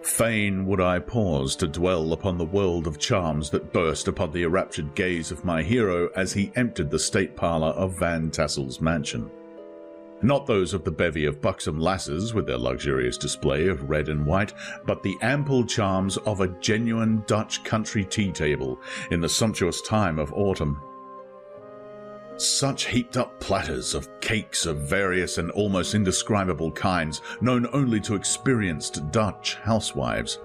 Fain would I pause to dwell upon the world of charms that burst upon the enraptured gaze of my hero as he emptied the state parlour of Van Tassel's mansion. Not those of the bevy of buxom lasses with their luxurious display of red and white, but the ample charms of a genuine Dutch country tea table in the sumptuous time of autumn. Such heaped-up platters of cakes of various and almost indescribable kinds, known only to experienced Dutch housewives.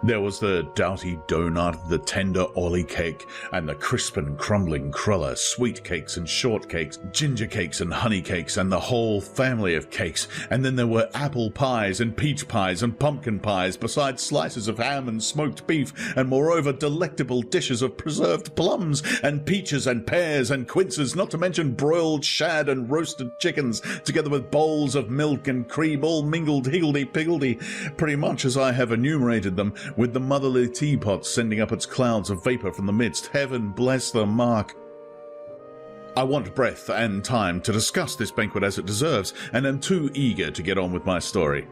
There was the doughty doughnut, the tender oily cake, and the crisp and crumbling cruller, sweet cakes and short cakes, ginger cakes and honey cakes, and the whole family of cakes. And then there were apple pies and peach pies and pumpkin pies, besides slices of ham and smoked beef, and moreover delectable dishes of preserved plums, and peaches and pears and quinces, not to mention broiled shad and roasted chickens, together with bowls of milk and cream, all mingled higgledy-piggledy, pretty much as I have enumerated them, with the motherly teapot sending up its clouds of vapour from the midst. Heaven bless the mark! I want breath and time to discuss this banquet as it deserves, and am too eager to get on with my story.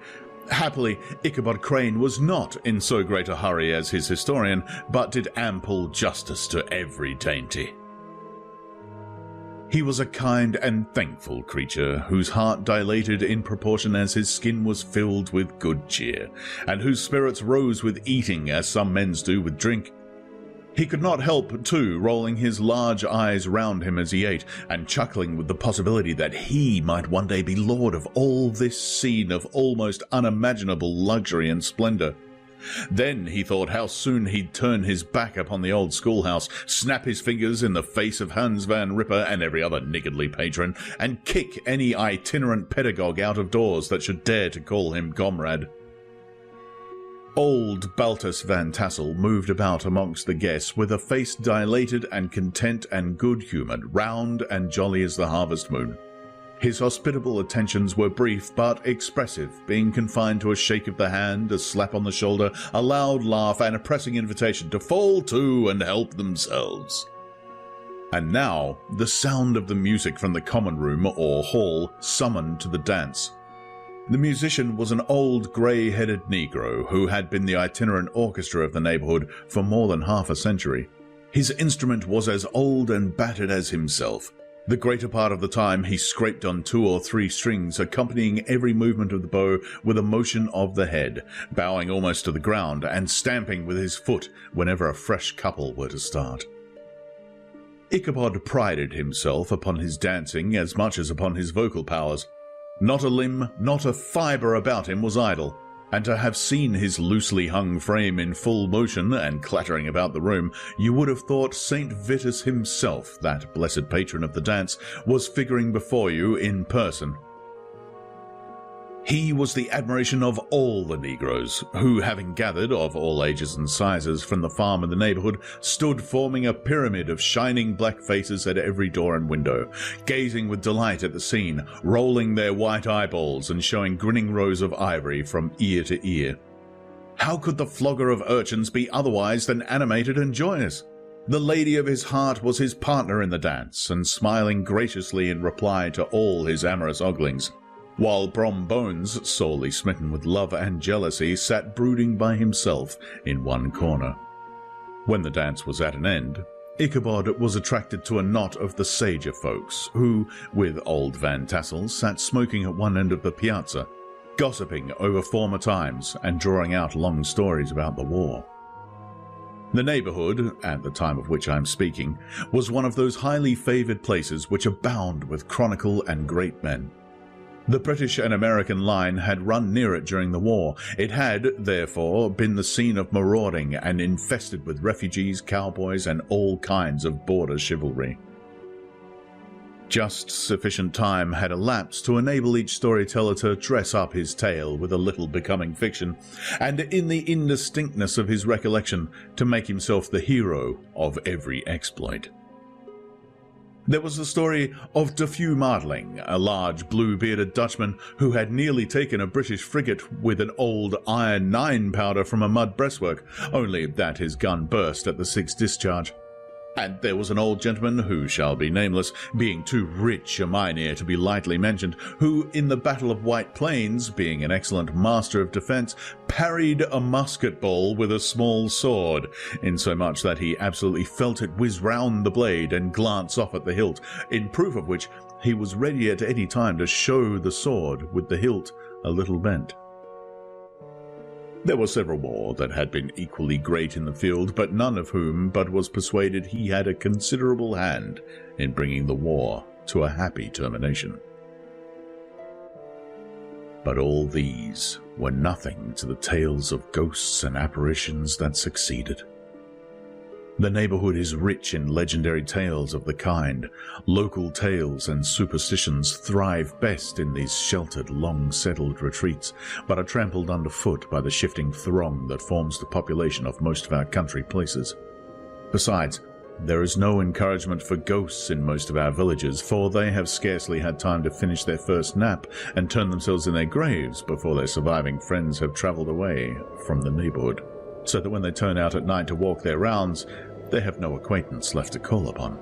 Happily, Ichabod Crane was not in so great a hurry as his historian, but did ample justice to every dainty. He was a kind and thankful creature, whose heart dilated in proportion as his skin was filled with good cheer, and whose spirits rose with eating as some men's do with drink. He could not help, too, rolling his large eyes round him as he ate, and chuckling with the possibility that he might one day be lord of all this scene of almost unimaginable luxury and splendour. Then he thought how soon he'd turn his back upon the old schoolhouse, snap his fingers in the face of Hans Van Ripper and every other niggardly patron, and kick any itinerant pedagogue out of doors that should dare to call him comrade. Old Baltus Van Tassel moved about amongst the guests with a face dilated and content and good-humoured, round and jolly as the harvest moon. His hospitable attentions were brief but expressive, being confined to a shake of the hand, a slap on the shoulder, a loud laugh, and a pressing invitation to fall to and help themselves. And now the sound of the music from the common room or hall summoned to the dance. The musician was an old grey-headed Negro who had been the itinerant orchestra of the neighbourhood for more than half a century. His instrument was as old and battered as himself. The greater part of the time he scraped on 2 or 3 strings, accompanying every movement of the bow with a motion of the head, bowing almost to the ground and stamping with his foot whenever a fresh couple were to start. Ichabod prided himself upon his dancing as much as upon his vocal powers. Not a limb, not a fibre about him was idle, and to have seen his loosely hung frame in full motion and clattering about the room, you would have thought St. Vitus himself, that blessed patron of the dance, was figuring before you in person. He was the admiration of all the Negroes, who, having gathered, of all ages and sizes, from the farm in the neighbourhood, stood forming a pyramid of shining black faces at every door and window, gazing with delight at the scene, rolling their white eyeballs and showing grinning rows of ivory from ear to ear. How could the flogger of urchins be otherwise than animated and joyous? The lady of his heart was his partner in the dance, and smiling graciously in reply to all his amorous oglings, while Brom Bones, sorely smitten with love and jealousy, sat brooding by himself in one corner. When the dance was at an end, Ichabod was attracted to a knot of the sager folks, who, with old Van Tassel, sat smoking at one end of the piazza, gossiping over former times and drawing out long stories about the war. The neighbourhood, at the time of which I am speaking, was one of those highly favoured places which abound with chronicle and great men. The British and American line had run near it during the war. It had, therefore, been the scene of marauding and infested with refugees, cowboys, and all kinds of border chivalry. Just sufficient time had elapsed to enable each storyteller to dress up his tale with a little becoming fiction, and in the indistinctness of his recollection to make himself the hero of every exploit. There was the story of De Few Martling, a large blue-bearded Dutchman who had nearly taken a British frigate with an old iron 9 powder from a mud breastwork, only that his gun burst at the 6th discharge. And there was an old gentleman, who shall be nameless, being too rich a mynheer to be lightly mentioned, who, in the Battle of White Plains, being an excellent master of defence, parried a musket ball with a small sword, insomuch that he absolutely felt it whiz round the blade and glance off at the hilt, in proof of which he was ready at any time to show the sword with the hilt a little bent. There were several more that had been equally great in the field, but none of whom but was persuaded he had a considerable hand in bringing the war to a happy termination. But all these were nothing to the tales of ghosts and apparitions that succeeded. The neighbourhood is rich in legendary tales of the kind. Local tales and superstitions thrive best in these sheltered, long-settled retreats, but are trampled underfoot by the shifting throng that forms the population of most of our country places. Besides, there is no encouragement for ghosts in most of our villages, for they have scarcely had time to finish their first nap and turn themselves in their graves before their surviving friends have travelled away from the neighbourhood, so that when they turn out at night to walk their rounds, they have no acquaintance left to call upon.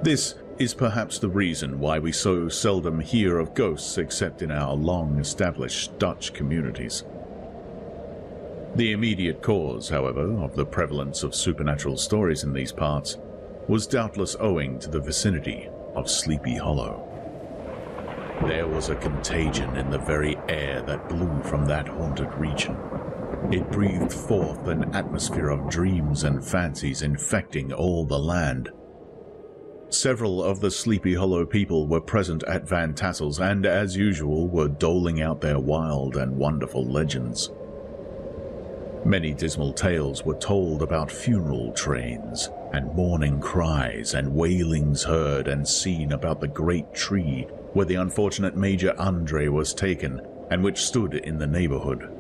This is perhaps the reason why we so seldom hear of ghosts except in our long-established Dutch communities. The immediate cause, however, of the prevalence of supernatural stories in these parts was doubtless owing to the vicinity of Sleepy Hollow. There was a contagion in the very air that blew from that haunted region. It breathed forth an atmosphere of dreams and fancies infecting all the land. Several of the Sleepy Hollow people were present at Van Tassel's and, as usual, were doling out their wild and wonderful legends. Many dismal tales were told about funeral trains, and mourning cries and wailings heard and seen about the great tree where the unfortunate Major Andre was taken, and which stood in the neighbourhood.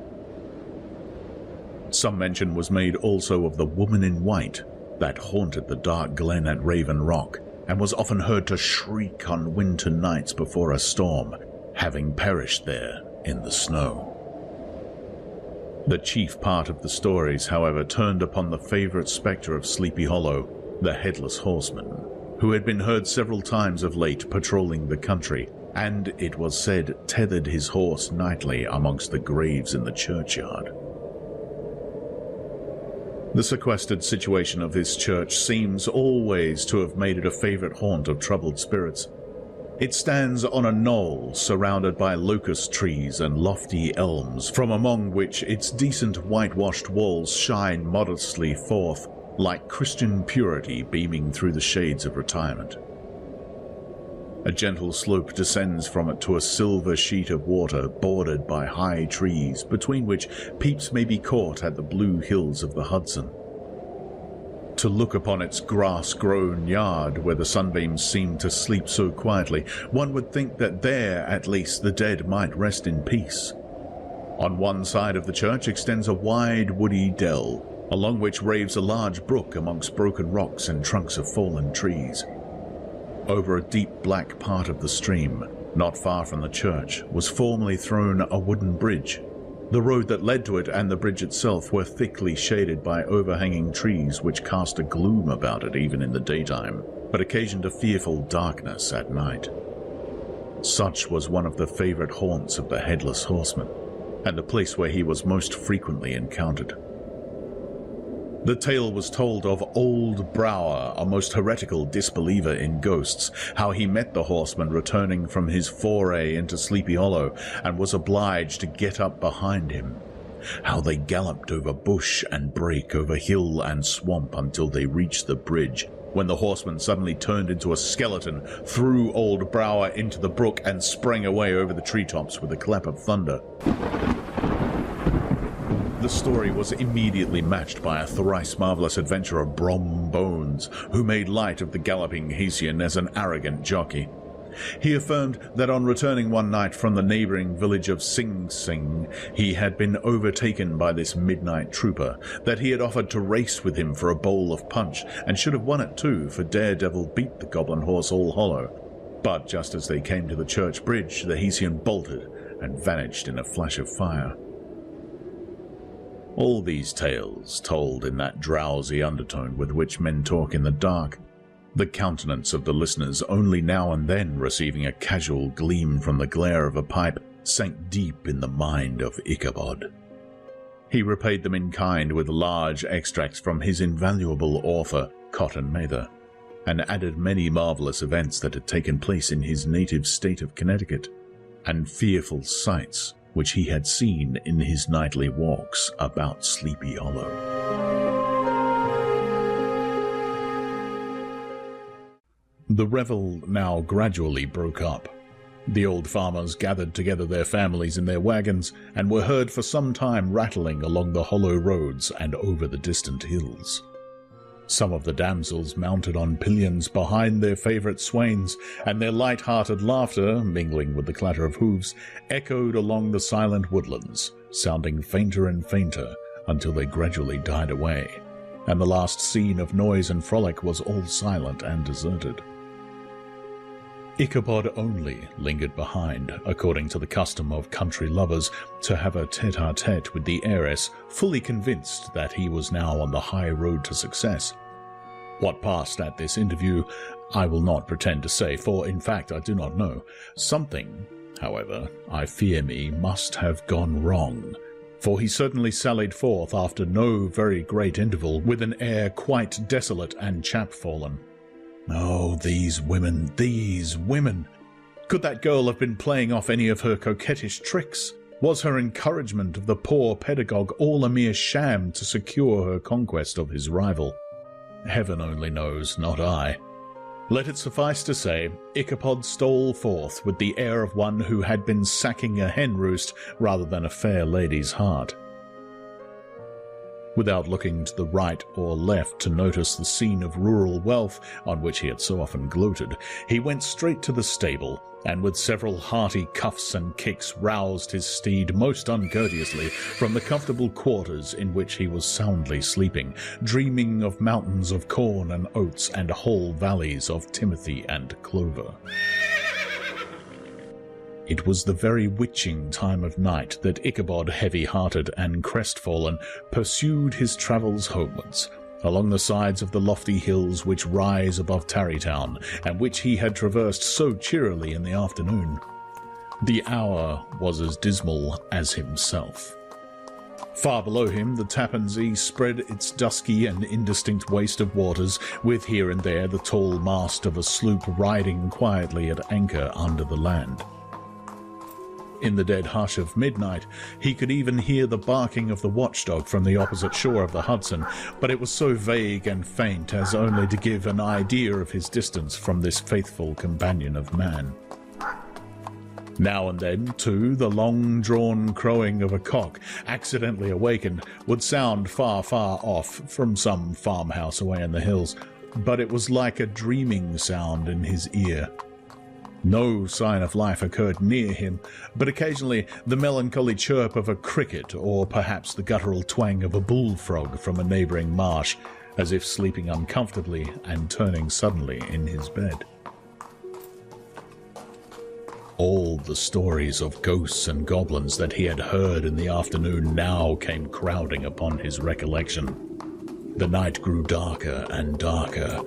Some mention was made also of the woman in white that haunted the dark glen at Raven Rock, and was often heard to shriek on winter nights before a storm, having perished there in the snow. The chief part of the stories, however, turned upon the favourite spectre of Sleepy Hollow, the Headless Horseman, who had been heard several times of late patrolling the country, and, it was said, tethered his horse nightly amongst the graves in the churchyard. The sequestered situation of this church seems always to have made it a favourite haunt of troubled spirits. It stands on a knoll surrounded by locust trees and lofty elms, from among which its decent whitewashed walls shine modestly forth, like Christian purity beaming through the shades of retirement. A gentle slope descends from it to a silver sheet of water bordered by high trees, between which peeps may be caught at the blue hills of the Hudson. To look upon its grass-grown yard, where the sunbeams seem to sleep so quietly, one would think that there, at least, the dead might rest in peace. On one side of the church extends a wide woody dell, along which raves a large brook amongst broken rocks and trunks of fallen trees. Over a deep black part of the stream, not far from the church, was formerly thrown a wooden bridge. The road that led to it and the bridge itself were thickly shaded by overhanging trees which cast a gloom about it even in the daytime, but occasioned a fearful darkness at night. Such was one of the favourite haunts of the Headless Horseman, and the place where he was most frequently encountered. The tale was told of old Brower, a most heretical disbeliever in ghosts, how he met the horseman returning from his foray into Sleepy Hollow and was obliged to get up behind him, how they galloped over bush and brake, over hill and swamp until they reached the bridge, when the horseman suddenly turned into a skeleton, threw old Brower into the brook and sprang away over the treetops with a clap of thunder. The story was immediately matched by a thrice marvellous adventurer, Brom Bones, who made light of the galloping Hessian as an arrogant jockey. He affirmed that on returning one night from the neighbouring village of Sing Sing, he had been overtaken by this midnight trooper, that he had offered to race with him for a bowl of punch, and should have won it too, for Daredevil beat the goblin horse all hollow. But just as they came to the church bridge, the Hessian bolted and vanished in a flash of fire. All these tales told in that drowsy undertone with which men talk in the dark, the countenance of the listeners only now and then receiving a casual gleam from the glare of a pipe, sank deep in the mind of Ichabod. He repaid them in kind with large extracts from his invaluable author, Cotton Mather, and added many marvellous events that had taken place in his native state of Connecticut, and fearful sights which he had seen in his nightly walks about Sleepy Hollow. The revel now gradually broke up. The old farmers gathered together their families in their wagons, and were heard for some time rattling along the hollow roads and over the distant hills. Some of the damsels mounted on pillions behind their favourite swains, and their light-hearted laughter, mingling with the clatter of hooves, echoed along the silent woodlands, sounding fainter and fainter until they gradually died away, and the last scene of noise and frolic was all silent and deserted. Ichabod only lingered behind, according to the custom of country lovers, to have a tete-a-tete with the heiress, fully convinced that he was now on the high road to success. What passed at this interview, I will not pretend to say, for in fact I do not know. Something, however, I fear me, must have gone wrong, for he certainly sallied forth after no very great interval, with an air quite desolate and chapfallen. Oh, these women, these women! Could that girl have been playing off any of her coquettish tricks? Was her encouragement of the poor pedagogue all a mere sham to secure her conquest of his rival? Heaven only knows, not I. Let it suffice to say, Ichabod stole forth with the air of one who had been sacking a hen roost rather than a fair lady's heart. Without looking to the right or left to notice the scene of rural wealth on which he had so often gloated, he went straight to the stable, and with several hearty cuffs and kicks roused his steed most uncourteously from the comfortable quarters in which he was soundly sleeping, dreaming of mountains of corn and oats and whole valleys of timothy and clover. It was the very witching time of night that Ichabod, heavy-hearted and crestfallen, pursued his travels homewards, along the sides of the lofty hills which rise above Tarrytown, and which he had traversed so cheerily in the afternoon. The hour was as dismal as himself. Far below him the Tappan Zee spread its dusky and indistinct waste of waters, with here and there the tall mast of a sloop riding quietly at anchor under the land. In the dead hush of midnight, he could even hear the barking of the watchdog from the opposite shore of the Hudson, but it was so vague and faint as only to give an idea of his distance from this faithful companion of man. Now and then, too, the long-drawn crowing of a cock, accidentally awakened, would sound far, far off from some farmhouse away in the hills, but it was like a dreaming sound in his ear. No sign of life occurred near him, but occasionally the melancholy chirp of a cricket, or perhaps the guttural twang of a bullfrog from a neighbouring marsh, as if sleeping uncomfortably and turning suddenly in his bed. All the stories of ghosts and goblins that he had heard in the afternoon now came crowding upon his recollection. The night grew darker and darker.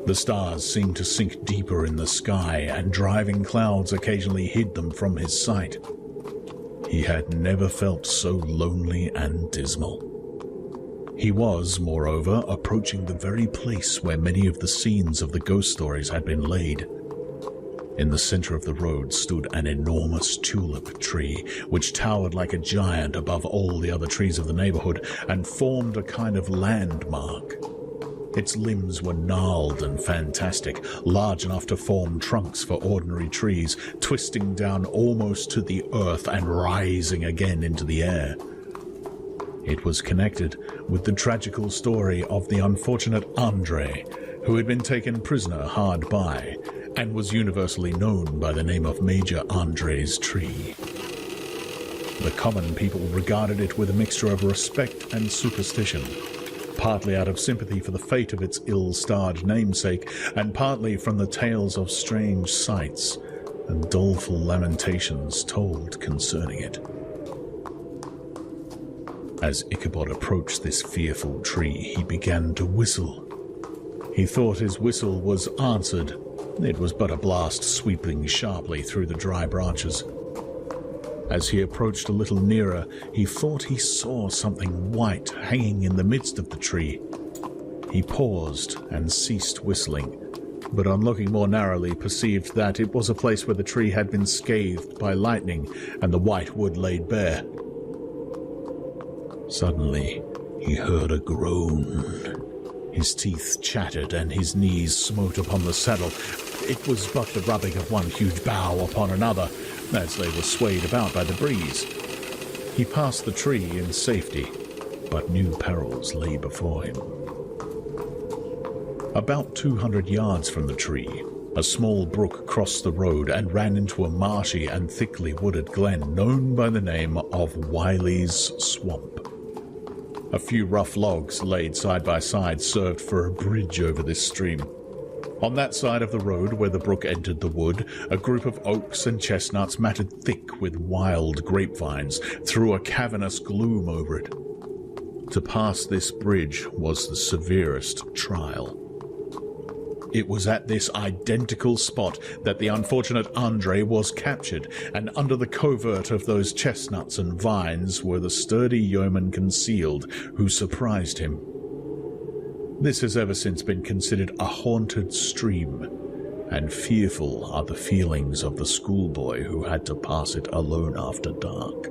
The stars seemed to sink deeper in the sky, and driving clouds occasionally hid them from his sight. He had never felt so lonely and dismal. He was, moreover, approaching the very place where many of the scenes of the ghost stories had been laid. In the center of the road stood an enormous tulip tree, which towered like a giant above all the other trees of the neighborhood and formed a kind of landmark. Its limbs were gnarled and fantastic, large enough to form trunks for ordinary trees, twisting down almost to the earth and rising again into the air. It was connected with the tragical story of the unfortunate Andre, who had been taken prisoner hard by, and was universally known by the name of Major Andre's tree. The common people regarded it with a mixture of respect and superstition, partly out of sympathy for the fate of its ill-starred namesake, and partly from the tales of strange sights and doleful lamentations told concerning it. As Ichabod approached this fearful tree, he began to whistle. He thought his whistle was answered. It was but a blast sweeping sharply through the dry branches. As he approached a little nearer, he thought he saw something white hanging in the midst of the tree. He paused and ceased whistling, but on looking more narrowly perceived that it was a place where the tree had been scathed by lightning and the white wood laid bare. Suddenly, he heard a groan. His teeth chattered and his knees smote upon the saddle. It was but the rubbing of one huge bough upon another, as they were swayed about by the breeze. He passed the tree in safety, but new perils lay before him. About 200 yards from the tree, a small brook crossed the road and ran into a marshy and thickly wooded glen known by the name of Wiley's Swamp. A few rough logs laid side by side served for a bridge over this stream. On that side of the road where the brook entered the wood, a group of oaks and chestnuts matted thick with wild grapevines threw a cavernous gloom over it. To pass this bridge was the severest trial. It was at this identical spot that the unfortunate Andre was captured, and under the covert of those chestnuts and vines were the sturdy yeomen concealed who surprised him. This has ever since been considered a haunted stream, and fearful are the feelings of the schoolboy who had to pass it alone after dark.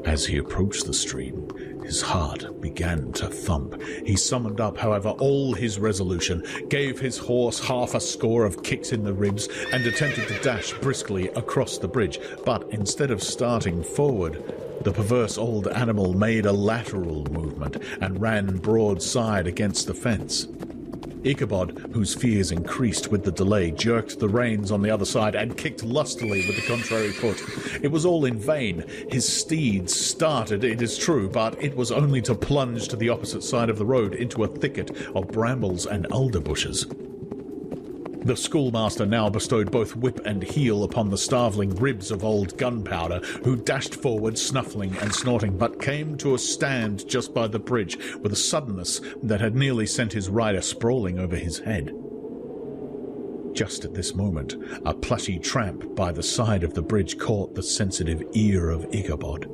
As he approached the stream, his heart began to thump. He summoned up, however, all his resolution, gave his horse half a score of kicks in the ribs, and attempted to dash briskly across the bridge. But instead of starting forward, the perverse old animal made a lateral movement and ran broadside against the fence. Ichabod, whose fears increased with the delay, jerked the reins on the other side and kicked lustily with the contrary foot. It was all in vain. His steed started, it is true, but it was only to plunge to the opposite side of the road into a thicket of brambles and alder bushes. The schoolmaster now bestowed both whip and heel upon the starveling ribs of old Gunpowder, who dashed forward, snuffling and snorting, but came to a stand just by the bridge with a suddenness that had nearly sent his rider sprawling over his head. Just at this moment, a plushy tramp by the side of the bridge caught the sensitive ear of Ichabod.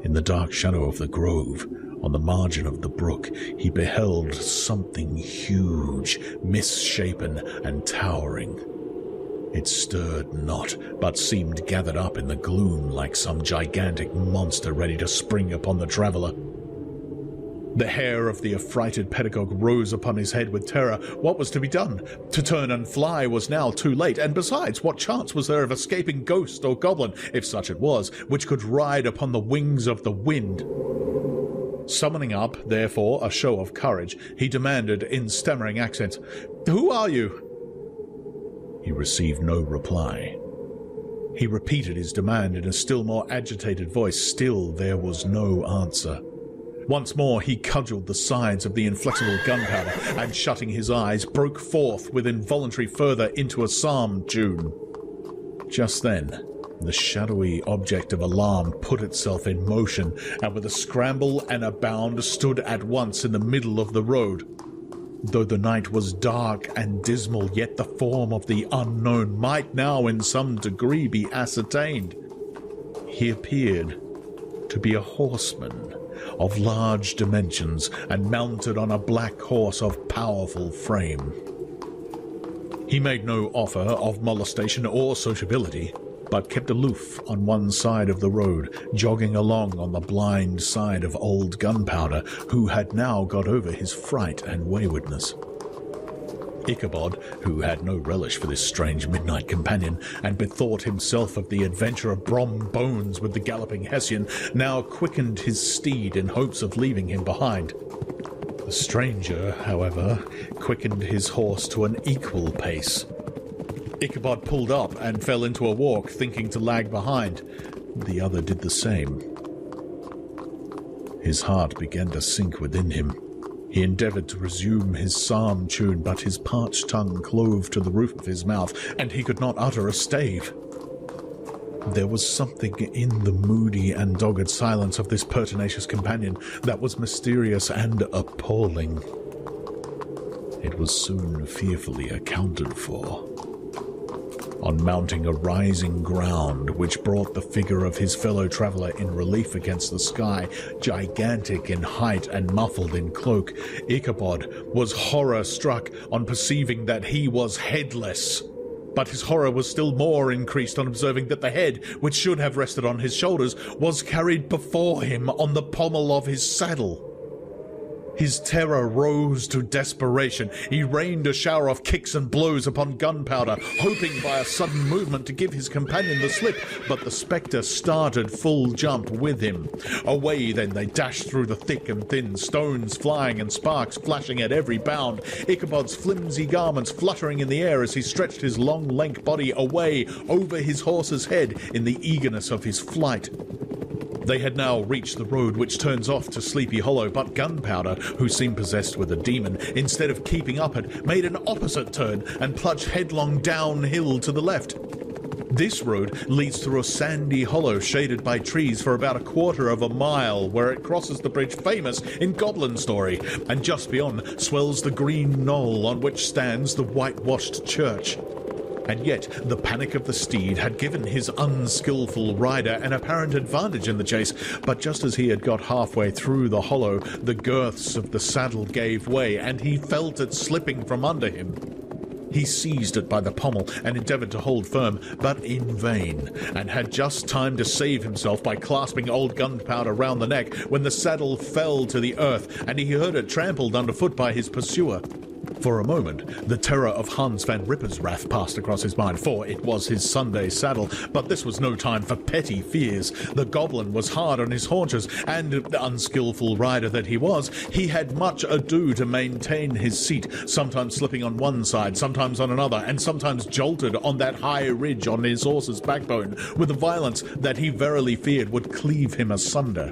In the dark shadow of the grove, on the margin of the brook, he beheld something huge, misshapen and towering. It stirred not, but seemed gathered up in the gloom like some gigantic monster ready to spring upon the traveller. The hair of the affrighted pedagogue rose upon his head with terror. What was to be done? To turn and fly was now too late, and besides, what chance was there of escaping ghost or goblin, if such it was, which could ride upon the wings of the wind? Summoning up, therefore, a show of courage, he demanded in stammering accents, "Who are you?" He received no reply. He repeated his demand in a still more agitated voice. Still there was no answer. Once more he cudgelled the sides of the inflexible gunpowder, and shutting his eyes, broke forth with involuntary fervour into a psalm tune. Just then, the shadowy object of alarm put itself in motion, and with a scramble and a bound stood at once in the middle of the road. Though the night was dark and dismal, yet the form of the unknown might now in some degree be ascertained. He appeared to be a horseman of large dimensions, and mounted on a black horse of powerful frame. He made no offer of molestation or sociability, but kept aloof on one side of the road, jogging along on the blind side of old Gunpowder, who had now got over his fright and waywardness. Ichabod, who had no relish for this strange midnight companion, and bethought himself of the adventure of Brom Bones with the galloping Hessian, now quickened his steed in hopes of leaving him behind. The stranger, however, quickened his horse to an equal pace. Ichabod pulled up and fell into a walk, thinking to lag behind. The other did the same. His heart began to sink within him. He endeavoured to resume his psalm tune, but his parched tongue clove to the roof of his mouth, and he could not utter a stave. There was something in the moody and dogged silence of this pertinacious companion that was mysterious and appalling. It was soon fearfully accounted for. On mounting a rising ground which brought the figure of his fellow traveller in relief against the sky, gigantic in height and muffled in cloak, Ichabod was horror-struck on perceiving that he was headless. But his horror was still more increased on observing that the head, which should have rested on his shoulders, was carried before him on the pommel of his saddle. His terror rose to desperation. He rained a shower of kicks and blows upon Gunpowder, hoping by a sudden movement to give his companion the slip, but the spectre started full jump with him. Away then they dashed through the thick and thin, stones flying and sparks flashing at every bound, Ichabod's flimsy garments fluttering in the air as he stretched his long, lank body away over his horse's head in the eagerness of his flight. They had now reached the road which turns off to Sleepy Hollow, but Gunpowder, who seemed possessed with a demon, instead of keeping up it, made an opposite turn and plunged headlong downhill to the left. This road leads through a sandy hollow shaded by trees for about a quarter of a mile, where it crosses the bridge famous in goblin story, and just beyond swells the green knoll on which stands the whitewashed church. And yet the panic of the steed had given his unskilful rider an apparent advantage in the chase, but just as he had got halfway through the hollow, the girths of the saddle gave way, and he felt it slipping from under him. He seized it by the pommel and endeavoured to hold firm, but in vain, and had just time to save himself by clasping old Gunpowder round the neck when the saddle fell to the earth, and he heard it trampled underfoot by his pursuer. For a moment, the terror of Hans van Rippersrath passed across his mind, for it was his Sunday saddle, but this was no time for petty fears. The goblin was hard on his haunches, and, unskilful rider that he was, he had much ado to maintain his seat, sometimes slipping on one side, sometimes on another, and sometimes jolted on that high ridge on his horse's backbone, with a violence that he verily feared would cleave him asunder.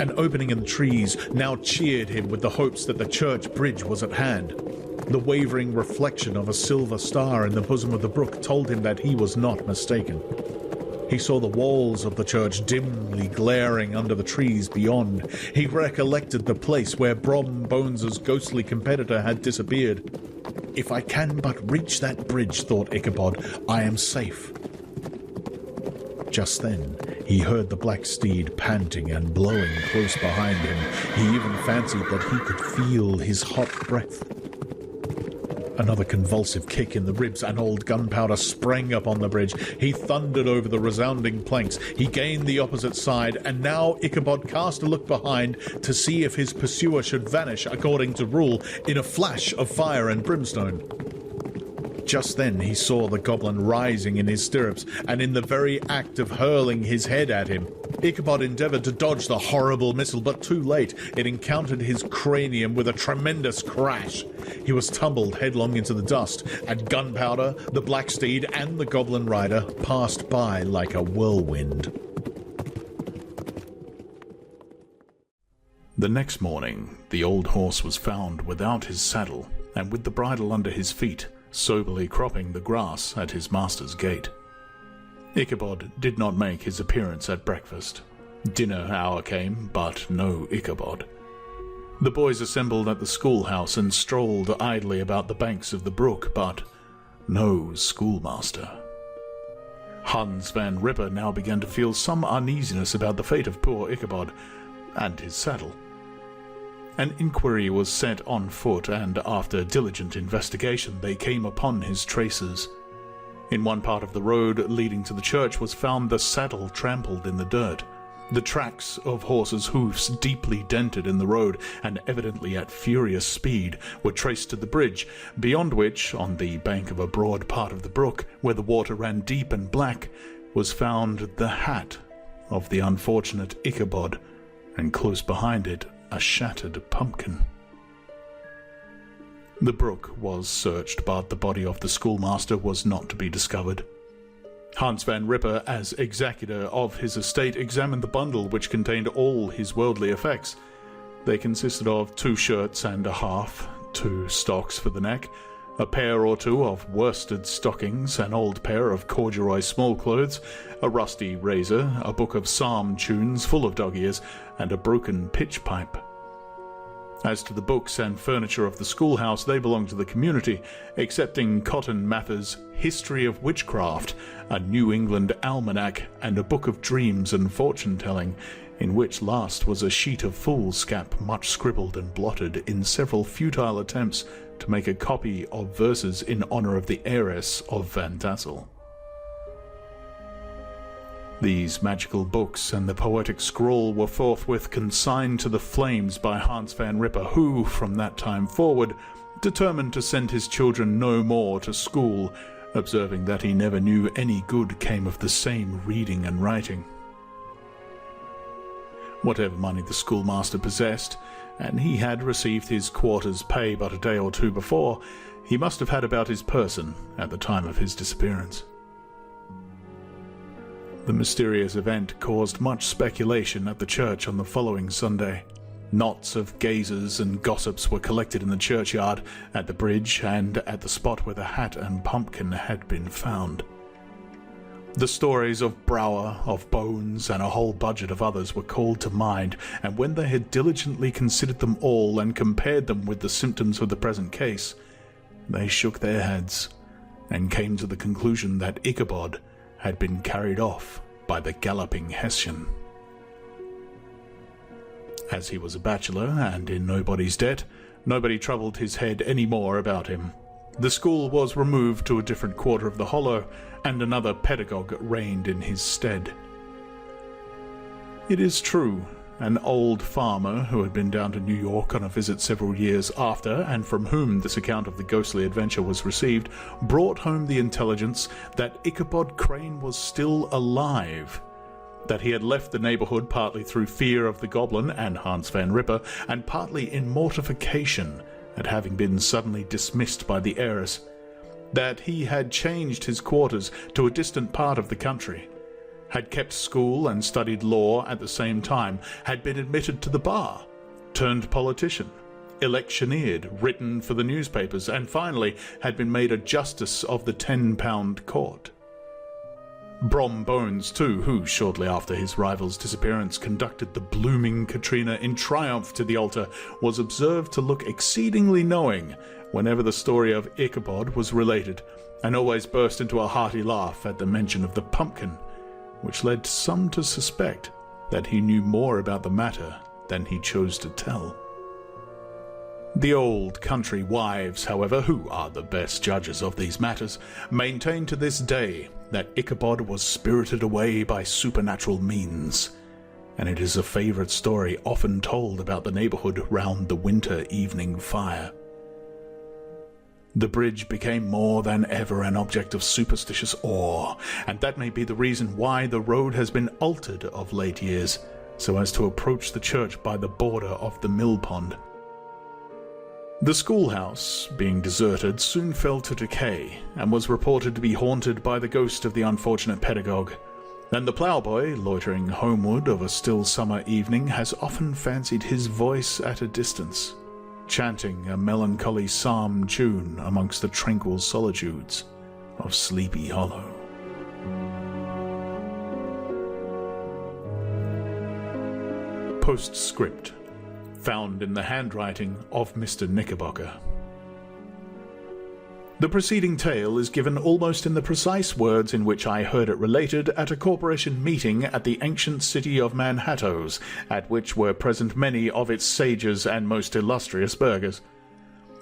An opening in the trees now cheered him with the hopes that the church bridge was at hand. The wavering reflection of a silver star in the bosom of the brook told him that he was not mistaken. He saw the walls of the church dimly glaring under the trees beyond. He recollected the place where Brom Bones's ghostly competitor had disappeared. If I can but reach that bridge, thought Ichabod, I am safe. Just then he heard the black steed panting and blowing close behind him. He even fancied that he could feel his hot breath. Another convulsive kick in the ribs, and old Gunpowder sprang up on the bridge. He thundered over the resounding planks. He gained the opposite side, and now Ichabod cast a look behind to see if his pursuer should vanish according to rule in a flash of fire and brimstone. Just then he saw the goblin rising in his stirrups, and in the very act of hurling his head at him. Ichabod endeavoured to dodge the horrible missile, but too late. It encountered his cranium with a tremendous crash. He was tumbled headlong into the dust, and Gunpowder, the black steed, and the goblin rider passed by like a whirlwind. The next morning, the old horse was found without his saddle and with the bridle under his feet, soberly cropping the grass at his master's gate. Ichabod did not make his appearance at breakfast. Dinner hour came, but no Ichabod. The boys assembled at the schoolhouse and strolled idly about the banks of the brook, but no schoolmaster. Hans Van Ripper now began to feel some uneasiness about the fate of poor Ichabod and his saddle. An inquiry was set on foot, and after diligent investigation they came upon his traces. In one part of the road leading to the church was found the saddle trampled in the dirt. The tracks of horses' hoofs, deeply dented in the road and evidently at furious speed, were traced to the bridge, beyond which, on the bank of a broad part of the brook, where the water ran deep and black, was found the hat of the unfortunate Ichabod, and close behind it a shattered pumpkin. The brook was searched, but the body of the schoolmaster was not to be discovered. Hans Van Ripper, as executor of his estate, examined the bundle which contained all his worldly effects. They consisted of 2 shirts and a half, 2 stocks for the neck, a pair or 2 of worsted stockings, an old pair of corduroy small clothes, a rusty razor, a book of psalm tunes full of dog-ears, and a broken pitch pipe. As to the books and furniture of the schoolhouse, they belonged to the community, excepting Cotton Mather's History of Witchcraft, a New England almanac, and a book of dreams and fortune-telling, in which last was a sheet of foolscap much scribbled and blotted in several futile attempts to make a copy of verses in honor of the heiress of Van Tassel. These magical books and the poetic scroll were forthwith consigned to the flames by Hans Van Ripper, who, from that time forward, determined to send his children no more to school, observing that he never knew any good came of the same reading and writing. Whatever money the schoolmaster possessed, and he had received his quarter's pay but a day or 2 before, he must have had about his person at the time of his disappearance. The mysterious event caused much speculation at the church on the following Sunday. Knots of gazers and gossips were collected in the churchyard, at the bridge, and at the spot where the hat and pumpkin had been found. The stories of Brower, of Bones, and a whole budget of others were called to mind, and when they had diligently considered them all and compared them with the symptoms of the present case, they shook their heads and came to the conclusion that Ichabod had been carried off by the galloping Hessian. As he was a bachelor and in nobody's debt, nobody troubled his head any more about him. The school was removed to a different quarter of the hollow, and another pedagogue reigned in his stead. It is true, an old farmer who had been down to New York on a visit several years after, and from whom this account of the ghostly adventure was received, brought home the intelligence that Ichabod Crane was still alive, that he had left the neighborhood partly through fear of the goblin and Hans Van Ripper, and partly in mortification at having been suddenly dismissed by the heiress, that he had changed his quarters to a distant part of the country, had kept school and studied law at the same time, had been admitted to the bar, turned politician, electioneered, written for the newspapers, and finally had been made a justice of the 10-pound court. Brom Bones, too, who, shortly after his rival's disappearance, conducted the blooming Katrina in triumph to the altar, was observed to look exceedingly knowing whenever the story of Ichabod was related, and always burst into a hearty laugh at the mention of the pumpkin, which led some to suspect that he knew more about the matter than he chose to tell. The old country wives, however, who are the best judges of these matters, maintain to this day that Ichabod was spirited away by supernatural means, and it is a favourite story often told about the neighbourhood round the winter evening fire. The bridge became more than ever an object of superstitious awe, and that may be the reason why the road has been altered of late years, so as to approach the church by the border of the mill pond. The schoolhouse, being deserted, soon fell to decay, and was reported to be haunted by the ghost of the unfortunate pedagogue. And the ploughboy, loitering homeward of a still summer evening, has often fancied his voice at a distance, chanting a melancholy psalm tune amongst the tranquil solitudes of Sleepy Hollow. Postscript, found in the handwriting of Mr. Knickerbocker. The preceding tale is given almost in the precise words in which I heard it related at a corporation meeting at the ancient city of Manhattoes, at which were present many of its sages and most illustrious burghers.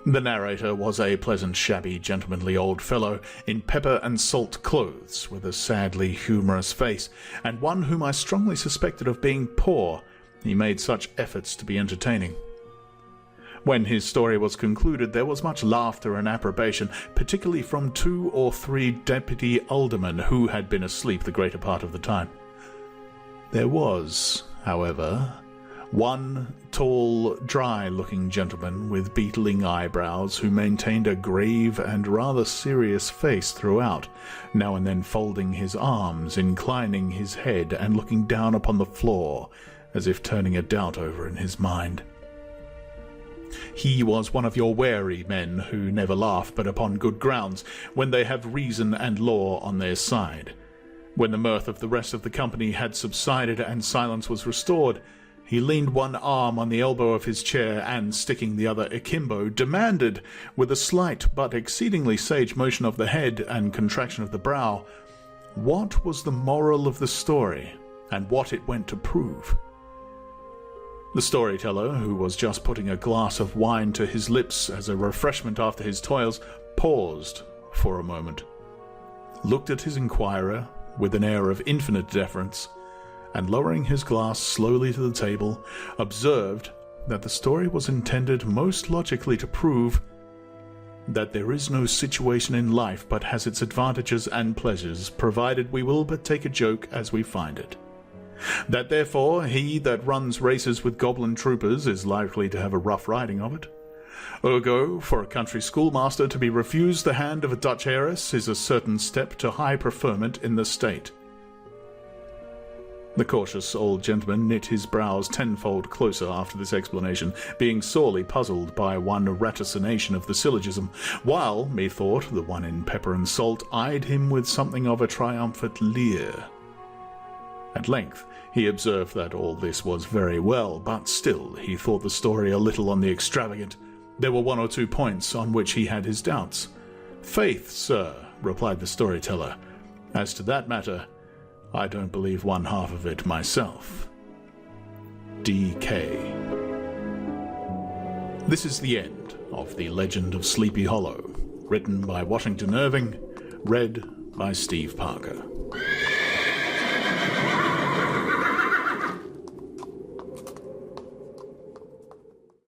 The narrator was a pleasant, shabby, gentlemanly old fellow in pepper and salt clothes, with a sadly humorous face, and one whom I strongly suspected of being poor, he made such efforts to be entertaining. When his story was concluded, there was much laughter and approbation, particularly from 2 or 3 deputy aldermen who had been asleep the greater part of the time. There was, however, one tall, dry-looking gentleman with beetling eyebrows who maintained a grave and rather serious face throughout, now and then folding his arms, inclining his head, and looking down upon the floor, as if turning a doubt over in his mind. He was one of your wary men who never laugh but upon good grounds, when they have reason and law on their side. When the mirth of the rest of the company had subsided and silence was restored, he leaned one arm on the elbow of his chair and, sticking the other akimbo, demanded, with a slight but exceedingly sage motion of the head and contraction of the brow, what was the moral of the story, and what it went to prove. The storyteller, who was just putting a glass of wine to his lips as a refreshment after his toils, paused for a moment, looked at his inquirer with an air of infinite deference, and lowering his glass slowly to the table, observed that the story was intended most logically to prove that there is no situation in life but has its advantages and pleasures, provided we will but take a joke as we find it. That therefore he that runs races with goblin troopers is likely to have a rough riding of it. Ergo, for a country schoolmaster to be refused the hand of a Dutch heiress is a certain step to high preferment in the state. The cautious old gentleman knit his brows tenfold closer after this explanation, being sorely puzzled by one ratiocination of the syllogism, while, methought, the one in pepper and salt eyed him with something of a triumphant leer. At length he observed that all this was very well, but still he thought the story a little on the extravagant. There were 1 or 2 points on which he had his doubts. "Faith, sir," replied the storyteller, "as to that matter, I don't believe one half of it myself. D.K." This is the end of The Legend of Sleepy Hollow, written by Washington Irving, read by Steve Parker.